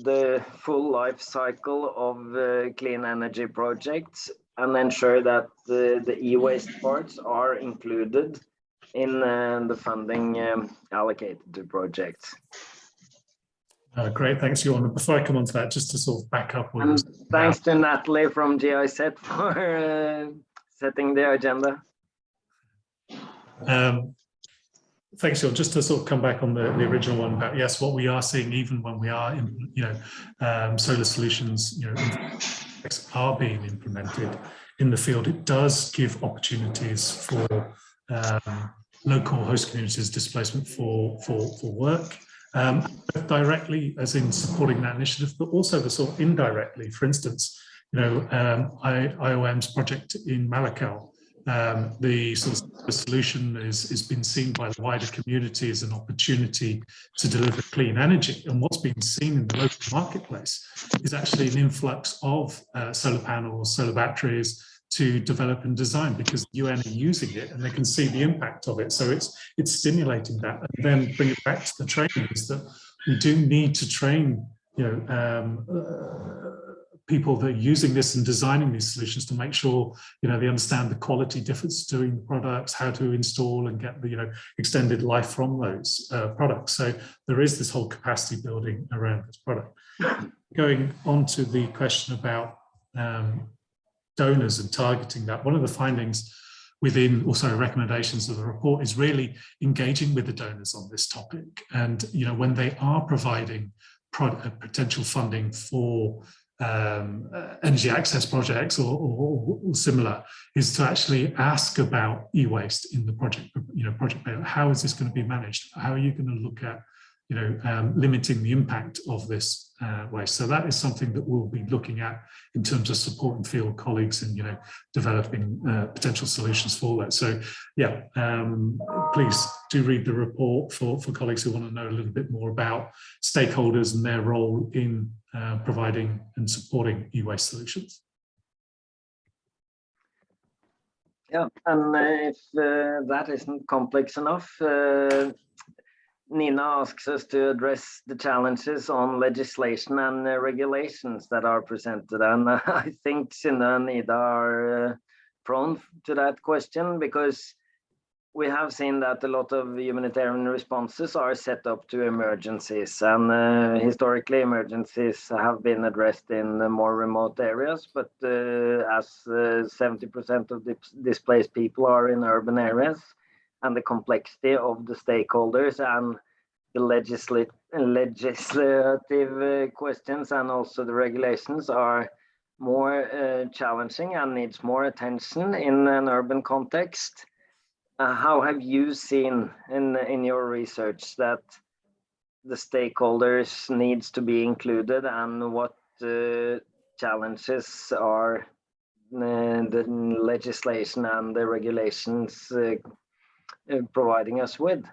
C: the full life cycle of clean energy projects, and ensure that the e-waste parts are included in the funding allocated to projects?
F: Great, thanks, Jorn. Before I come on to that, just to sort of back up.
C: And thanks to Natalie from GIZ for setting the agenda.
F: Thanks, Jorn. Just to sort of come back on the original one about, yes, what we are seeing, even when we are in, solar solutions, are being implemented in the field, it does give opportunities for local host communities displacement for work. Directly, as in supporting that initiative, but also the sort of indirectly. For instance, IOM's project in Malakal, the sort of solution has been seen by the wider community as an opportunity to deliver clean energy. And what's been seen in the local marketplace is actually an influx of solar panels, solar batteries to develop and design, because the UN are using it and they can see the impact of it. So it's stimulating that. And then bring it back to the training, is that we do need to train people that are using this and designing these solutions to make sure they understand the quality difference between the products, how to install and get the extended life from those products. So there is this whole capacity building around this product. Going on to the question about donors and targeting that, one of the findings within also recommendations of the report is really engaging with the donors on this topic. And when they are providing potential funding for energy access projects or similar, is to actually ask about e-waste in the project. How is this going to be managed? How are you going to look at limiting the impact of this waste? So that is something that we'll be looking at in terms of supporting field colleagues and developing potential solutions for that. So yeah, please do read the report for colleagues who want to know a little bit more about stakeholders and their role in providing and supporting e-waste solutions.
C: Yeah, and if that isn't complex enough, Nina asks us to address the challenges on legislation and regulations that are presented. And I think Synne and Ida are prone to that question, because we have seen that a lot of humanitarian responses are set up to emergencies. And historically, emergencies have been addressed in more remote areas, but as 70% of displaced people are in urban areas, and the complexity of the stakeholders and the legislative questions and also the regulations are more challenging and needs more attention in an urban context. How have you seen in your research that the stakeholders needs to be included, and what challenges are the legislation and the regulations providing us with?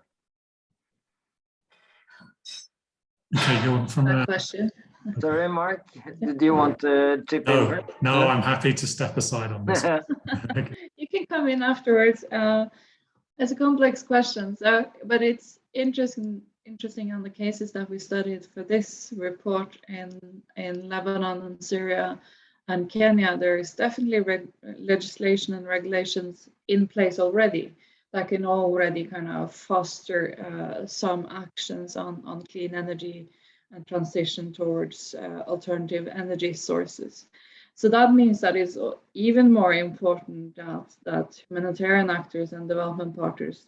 F: Okay, Jorn, from
G: that question.
C: Sorry, Mark, did you want to chip in?
F: No, I'm happy to step aside on this. Okay.
G: You can come in afterwards. It's a complex question, but it's interesting on the cases that we studied for this report in Lebanon and Syria and Kenya. There is definitely legislation and regulations in place already that can already kind of foster some actions on clean energy and transition towards alternative energy sources. So that means that it's even more important that humanitarian actors and development partners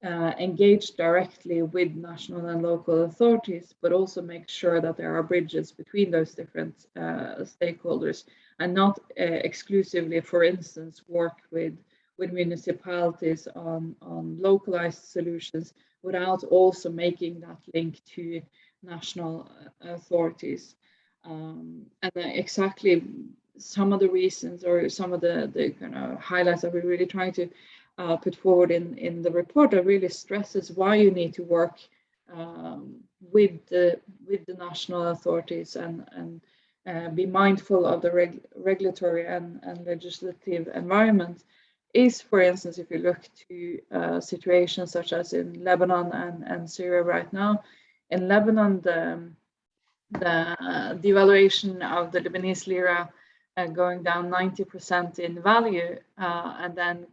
G: engage directly with national and local authorities, but also make sure that there are bridges between those different stakeholders, and not exclusively, for instance, work with municipalities on localized solutions without also making that link to national authorities. And exactly some of the reasons, or some of the kind of highlights that we're really trying to put forward in the report, that really stresses why you need to work with the national authorities and be mindful of the regulatory and legislative environment. Is, for instance, if you look to situations such as in Lebanon and Syria right now. In Lebanon, the devaluation of the Lebanese lira going down 90% in value, and then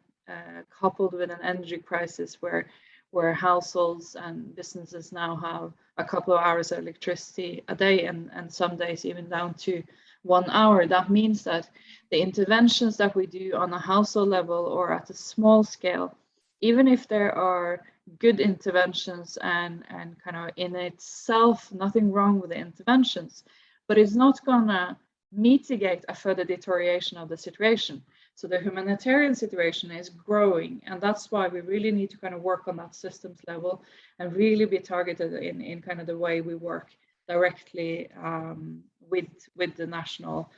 G: coupled with an energy crisis where households and businesses now have a couple of hours of electricity a day, and some days even down to 1 hour. That means that the interventions that we do on a household level or at a small scale, even if there are good interventions and kind of in itself nothing wrong with the interventions, but it's not gonna mitigate a further deterioration of the situation. So the humanitarian situation is growing, and that's why we really need to kind of work on that systems level and really be targeted in kind of the way we work directly with the national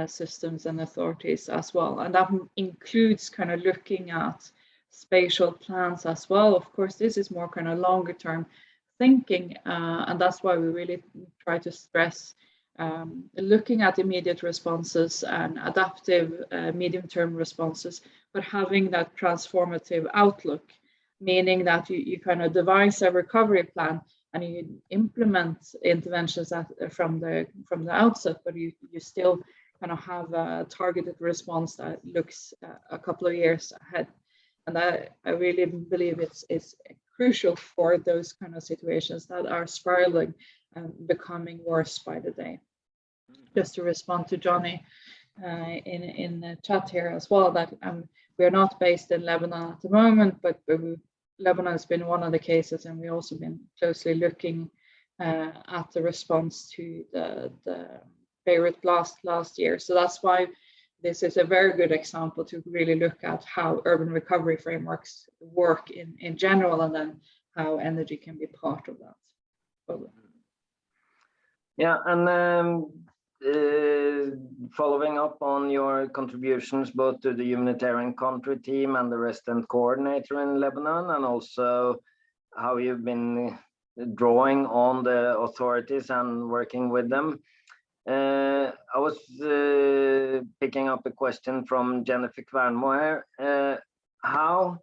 G: systems and authorities as well. And that includes kind of looking at spatial plans as well. Of course, this is more kind of longer term thinking, and that's why we really try to stress looking at immediate responses and adaptive medium-term responses, but having that transformative outlook, meaning that you kind of devise a recovery plan and you implement interventions from the outset, but you still kind of have a targeted response that looks a couple of years ahead. And I really believe it's crucial for those kind of situations that are spiraling and becoming worse by the day. Just to respond to Johnny in the chat here as well, that we are not based in Lebanon at the moment, but Lebanon has been one of the cases, and we've also been closely looking at the response to the Beirut blast last year. So that's why this is a very good example to really look at how urban recovery frameworks work in general, and then how energy can be part of that.
C: Yeah, and following up on your contributions both to the humanitarian country team and the resident coordinator in Lebanon, and also how you've been drawing on the authorities and working with them. I was picking up a question from Jennifer Kvernmo here. How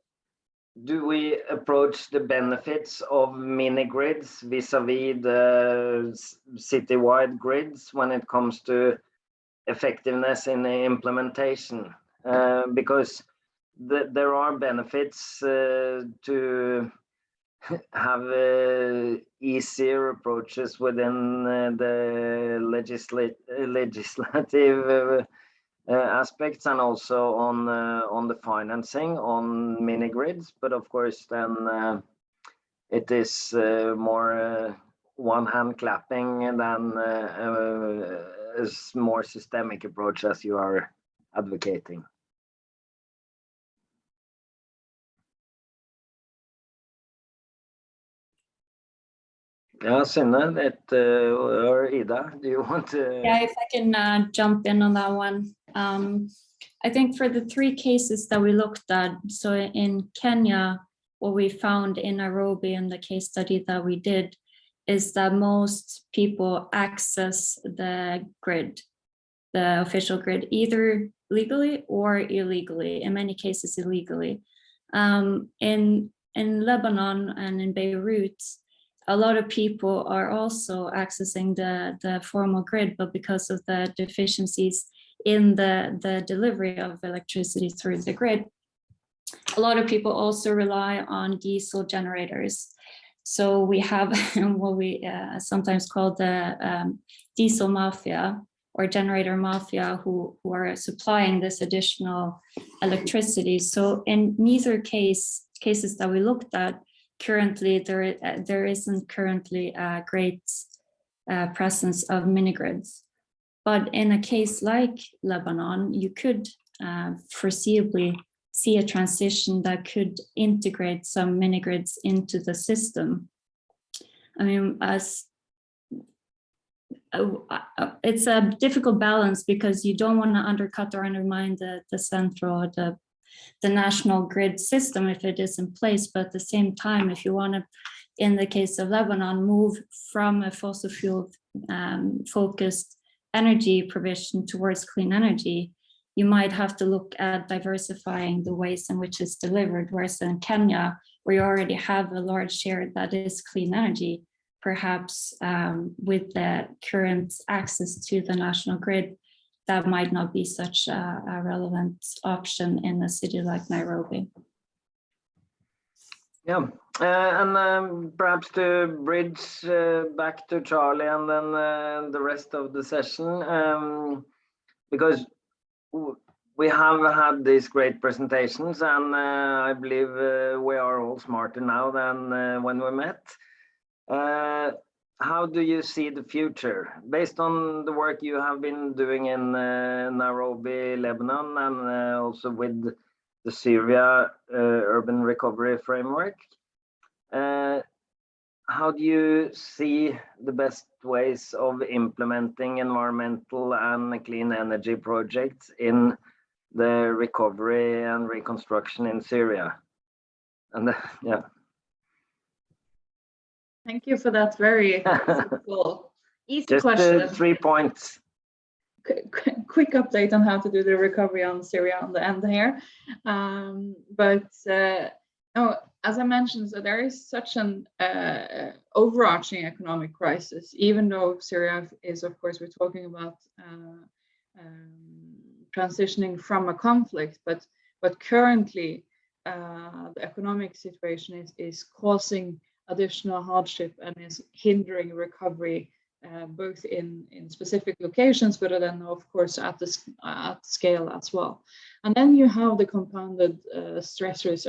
C: do we approach the benefits of mini grids vis-a-vis the citywide grids when it comes to effectiveness in the implementation? Because there are benefits to have easier approaches within the legislative aspects, and also on the financing on mini grids, but of course then it is more one hand clapping than a more systemic approach as you are advocating. Yeah, Synne, or Ida, do you want to?
H: Yeah, if I can jump in on that one. I think for the 3 cases that we looked at, so in Kenya, what we found in Nairobi in the case study that we did is that most people access the grid, the official grid, either legally or illegally, in many cases illegally. In Lebanon and in Beirut, a lot of people are also accessing the formal grid, but because of the deficiencies in the delivery of electricity through the grid, a lot of people also rely on diesel generators. So we have what we sometimes call the diesel mafia or generator mafia who are supplying this additional electricity. So in neither case cases that we looked at, currently there isn't currently a great presence of mini-grids. But in a case like Lebanon, you could foreseeably see a transition that could integrate some mini-grids into the system. I mean, it's a difficult balance because you don't want to undercut or undermine the central, the national grid system if it is in place, but at the same time, if you want to, in the case of Lebanon, move from a fossil fuel focused energy provision towards clean energy, you might have to look at diversifying the ways in which it's delivered, whereas in Kenya, where you already have a large share that is clean energy, perhaps with the current access to the national grid, that might not be such a relevant option in a city like Nairobi.
C: Yeah, and perhaps to bridge back to Charlie and then the rest of the session, because we have had these great presentations, and I believe we are all smarter now than when we met. How do you see the future based on the work you have been doing in Nairobi, Lebanon, and also with the Syria urban recovery framework? How do you see the best ways of implementing environmental and clean energy projects in the recovery and reconstruction in Syria? And yeah.
G: Thank you for that very simple, easy
C: Just
G: question.
C: 3 points.
G: Quick update on how to do the recovery on Syria on the end here. No, as I mentioned, so there is such an overarching economic crisis, even though Syria is, of course, we're talking about transitioning from a conflict, but currently the economic situation is causing additional hardship and is hindering recovery both in specific locations, but then of course at scale as well. And then you have the compounded stressors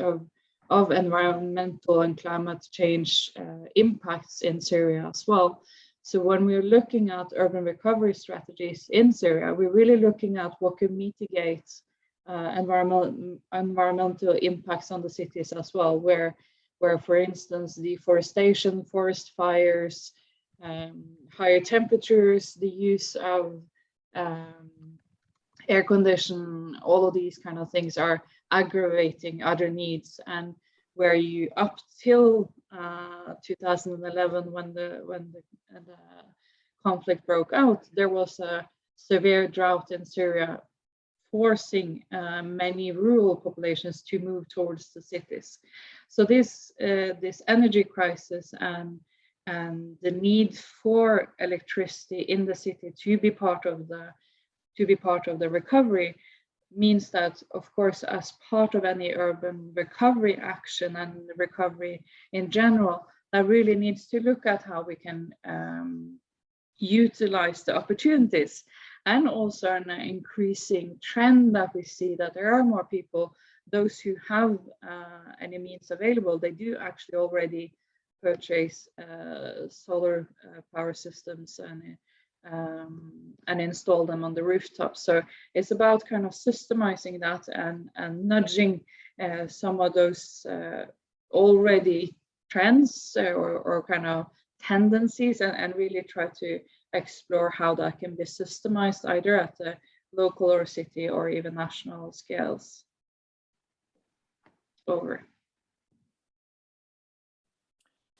G: of environmental and climate change impacts in Syria as well. So when we're looking at urban recovery strategies in Syria, we're really looking at what can mitigate environmental impacts on the cities as well, where for instance, deforestation, forest fires, higher temperatures, the use of air condition, all of these kind of things are aggravating other needs, and where you up till 2011, when the conflict broke out, there was a severe drought in Syria, forcing many rural populations to move towards the cities. So this energy crisis and the need for electricity in the city to be part of the recovery means that, of course, as part of any urban recovery action and recovery in general, that really needs to look at how we can utilize the opportunities. And also an increasing trend that we see that there are more people, those who have any means available, they do actually already purchase solar power systems and install them on the rooftop. So it's about kind of systemizing that and nudging some of those already trends or kind of tendencies and really try to explore how that can be systemized either at the local or city or even national scales. Over.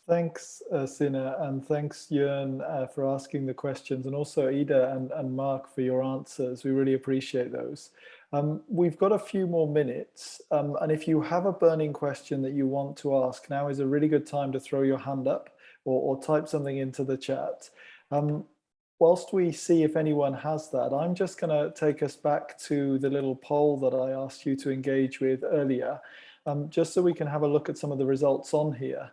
B: Thanks, Sina, and thanks, Jörn, for asking the questions, and also Ida and Mark for your answers. We really appreciate those. We've got a few more minutes, and if you have a burning question that you want to ask, now is a really good time to throw your hand up or type something into the chat. Whilst we see if anyone has that, I'm just going to take us back to the little poll that I asked you to engage with earlier, just so we can have a look at some of the results on here.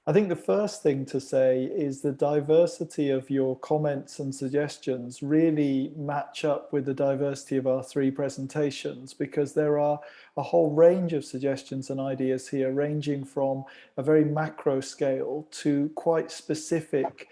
B: I think the first thing to say is the diversity of your comments and suggestions really match up with the diversity of our three presentations, because there are a whole range of suggestions and ideas here, ranging from a very macro scale to quite specific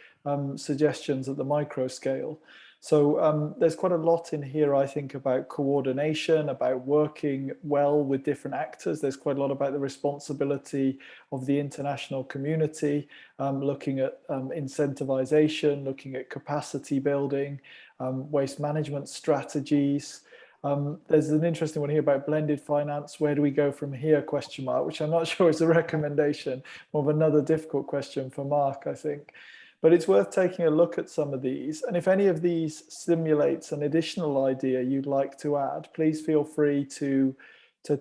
B: suggestions at the micro scale. So there's quite a lot in here, I think, about coordination, about working well with different actors. There's quite a lot about the responsibility of the international community, looking at incentivization, looking at capacity building, waste management strategies. There's an interesting one here about blended finance. Where do we go from here, question mark, which I'm not sure is a recommendation, more of another difficult question for Mark, I think. But it's worth taking a look at some of these. And if any of these stimulates an additional idea you'd like to add, please feel free to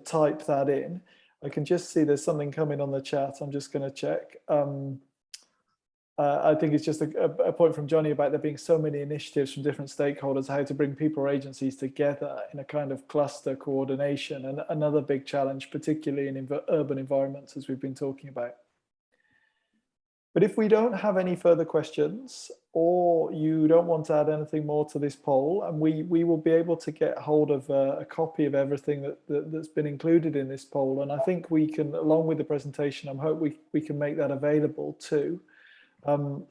B: type that in. I can just see there's something coming on the chat. I'm just going to check. I think it's just a point from Johnny about there being so many initiatives from different stakeholders, how to bring people or agencies together in a kind of cluster coordination, and another big challenge, particularly in urban environments, as we've been talking about. But if we don't have any further questions, or you don't want to add anything more to this poll, and we will be able to get hold of a copy of everything that's been included in this poll. And I think we can, along with the presentation, I hope we can make that available too. Then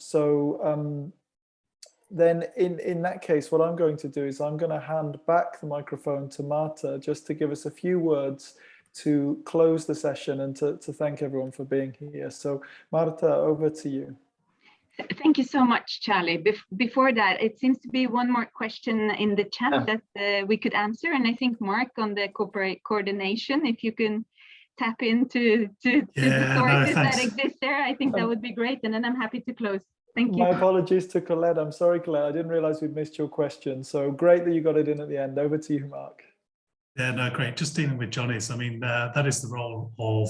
B: in that case, what I'm going to do is I'm going to hand back the microphone to Marta, just to give us a few words to close the session and to thank everyone for being here. So Marta, over to you.
D: Thank you so much, Charlie. Before that, it seems to be one more question in the chat that we could answer. And I think Mark, on the corporate coordination, if you can tap into the sources that exist there, I think that would be great. And then I'm happy to close. Thank you.
B: My apologies to Colette. I'm sorry, Colette. I didn't realize we'd missed your question. So great that you got it in at the end. Over to you, Mark.
F: Yeah, no, great. Just dealing with Johnny's. I mean, that is the role of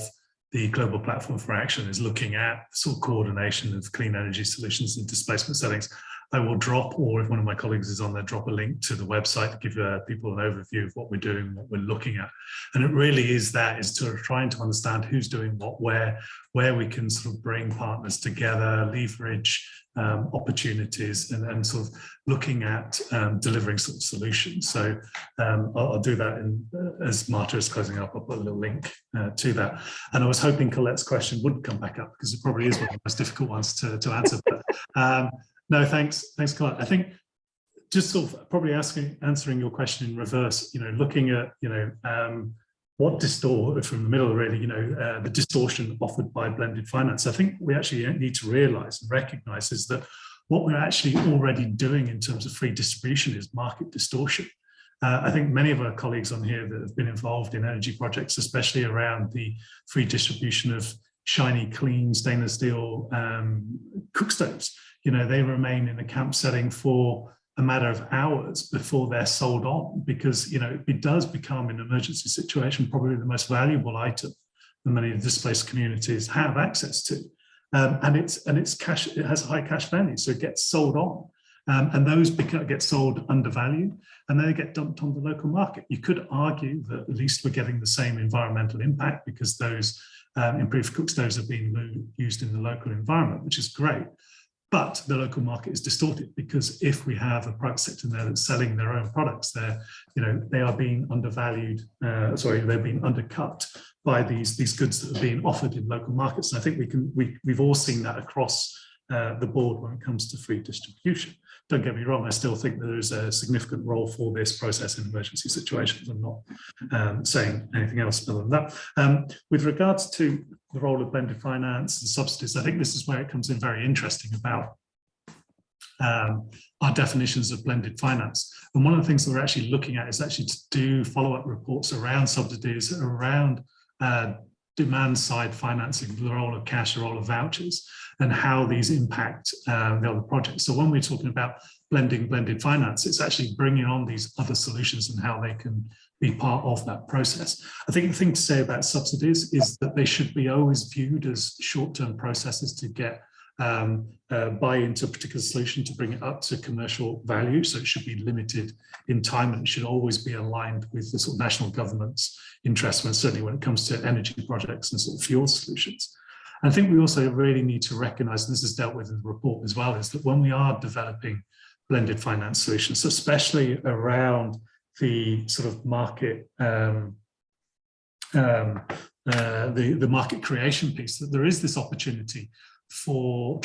F: the Global Platform for Action, is looking at sort of coordination of clean energy solutions in displacement settings. I will drop, or if one of my colleagues is on there, drop a link to the website to give people an overview of what we're doing, what we're looking at. And it really is to trying to understand who's doing what, where we can sort of bring partners together, leverage opportunities, and sort of looking at delivering sort of solutions. So I'll do that as Marta is closing up. I'll put a little link to that. And I was hoping Colette's question wouldn't come back up, because it probably is one of the most difficult ones to answer. But no, thanks, Colette. I think just sort of probably answering your question in reverse, looking at, what from the middle, really, the distortion offered by blended finance. I think we actually need to realize and recognize is that what we're actually already doing in terms of free distribution is market distortion. I think many of our colleagues on here that have been involved in energy projects, especially around the free distribution of shiny, clean stainless steel cook stoves, they remain in a camp setting for a matter of hours before they're sold on, because it does become, in an emergency situation, probably the most valuable item that many of the displaced communities have access to, and it's cash. It has a high cash value, so it gets sold on, and those get sold undervalued, and then they get dumped on the local market. You could argue that at least we're getting the same environmental impact, because those improved cook stoves are being used in the local environment, which is great. But the local market is distorted, because if we have a private sector there that's selling their own products, they are being undervalued. They're being undercut by these goods that are being offered in local markets. And I think we've all seen that across the board when it comes to free distribution. Don't get me wrong, I still think there is a significant role for this process in emergency situations. I'm not saying anything else other than that. With regards to the role of blended finance and subsidies, I think this is where it comes in very interesting about our definitions of blended finance. And one of the things that we're actually looking at is actually to do follow-up reports around subsidies, around demand side financing, the role of cash, the role of vouchers, and how these impact the other projects. So when we're talking about blended finance, it's actually bringing on these other solutions and how they can be part of that process. I think the thing to say about subsidies is that they should be always viewed as short-term processes to get buy into a particular solution to bring it up to commercial value. So it should be limited in time, and it should always be aligned with the sort of national government's interests, certainly when it comes to energy projects and sort of fuel solutions. I think we also really need to recognize, and this is dealt with in the report as well, is that when we are developing blended finance solutions, especially around the sort of market, the market creation piece, that there is this opportunity for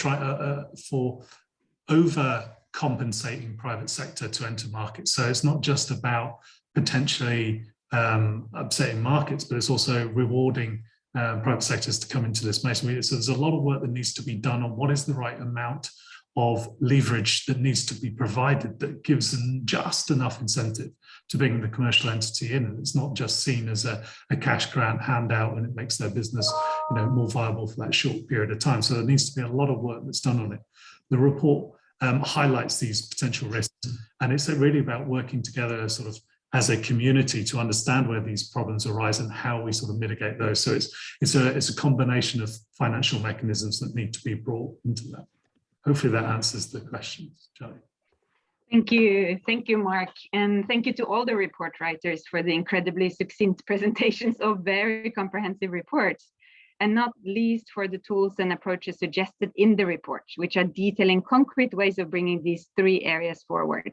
F: overcompensating private sector to enter markets. So it's not just about potentially upsetting markets, but it's also rewarding private sectors to come into this space. So there's a lot of work that needs to be done on what is the right amount of leverage that needs to be provided that gives them just enough incentive to bring the commercial entity in. And it's not just seen as a cash grant handout and it makes their business, you know, more viable for that short period of time. So there needs to be a lot of work that's done on it. The report highlights these potential risks, and it's really about working together sort of as a community to understand where these problems arise and how we sort of mitigate those. So it's a combination of financial mechanisms that need to be brought into that. Hopefully that answers the questions, Charlie.
D: Thank you, Mark, and thank you to all the report writers for the incredibly succinct presentations of very comprehensive reports, and not least for the tools and approaches suggested in the report, which are detailing concrete ways of bringing these three areas forward.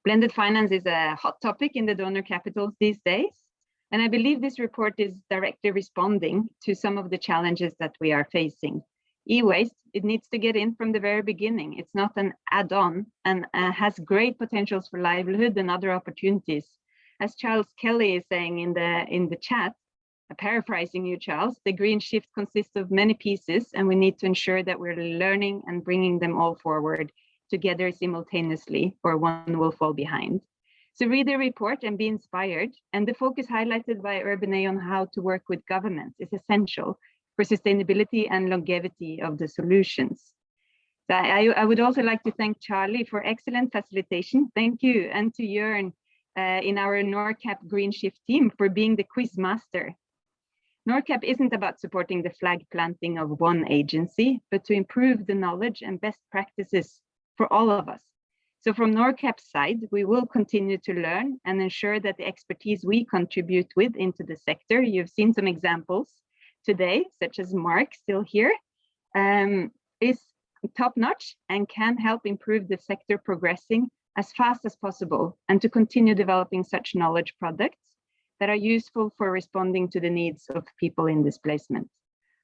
D: Blended finance is a hot topic in the donor capitals these days, and I believe this report is directly responding to some of the challenges that we are facing. E-waste, it needs to get in from the very beginning. It's not an add-on, and has great potentials for livelihood and other opportunities. As Charles Kelly is saying in the chat, paraphrasing you, Charles, the green shift consists of many pieces, and we need to ensure that we're learning and bringing them all forward together simultaneously, or one will fall behind. So read the report and be inspired. And the focus highlighted by Urban A on how to work with governments is essential for sustainability and longevity of the solutions. So I would also like to thank Charlie for excellent facilitation. Thank you, and to Jörn in our NORCAP Green Shift team for being the quiz master. NORCAP isn't about supporting the flag planting of one agency, but to improve the knowledge and best practices for all of us. So from NORCAP's side, we will continue to learn and ensure that the expertise we contribute with into the sector, you've seen some examples today, such as Mark still here, is top-notch and can help improve the sector progressing as fast as possible, and to continue developing such knowledge products that are useful for responding to the needs of people in displacement.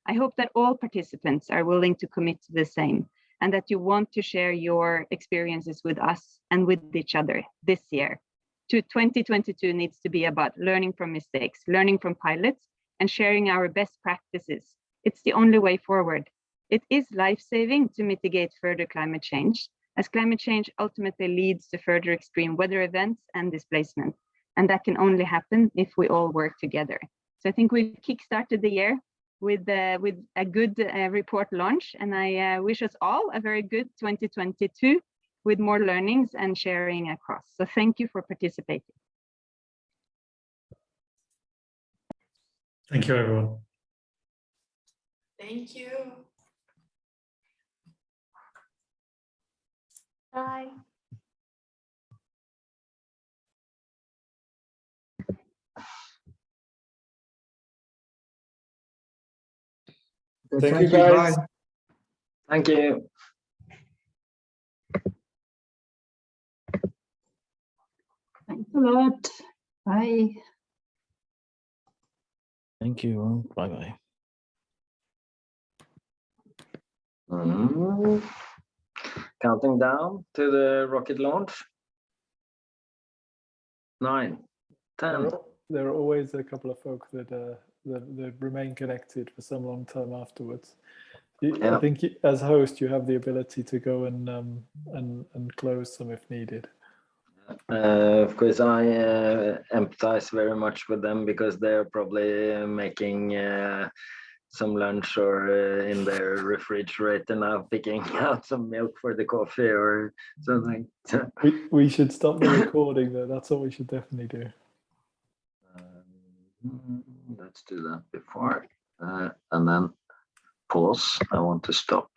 D: I hope that all participants are willing to commit to the same, and that you want to share your experiences with us and with each other this year. 2022 needs to be about learning from mistakes, learning from pilots, and sharing our best practices. It's the only way forward. It is life-saving to mitigate further climate change, as climate change ultimately leads to further extreme weather events and displacement. And that can only happen if we all work together. So I think we've kickstarted the year with a good report launch, and I wish us all a very good 2022 with more learnings and sharing across. So thank you for participating.
F: Thank you, everyone.
I: Thank you.
D: Bye.
B: Thank you, guys.
C: Thank you.
J: Thanks a lot. Bye.
K: Thank you. Bye-bye.
C: Counting down to the rocket launch. 9, 10.
B: There are always a couple of folks that remain connected for some long time afterwards. I think as host, you have the ability to go and close some if needed.
C: Of course, I empathize very much with them because they're probably making some lunch or in their refrigerator now, picking out some milk for the coffee or something.
B: We should stop the recording though. That's what we should definitely do.
C: Let's do that before and then pause. I want to stop.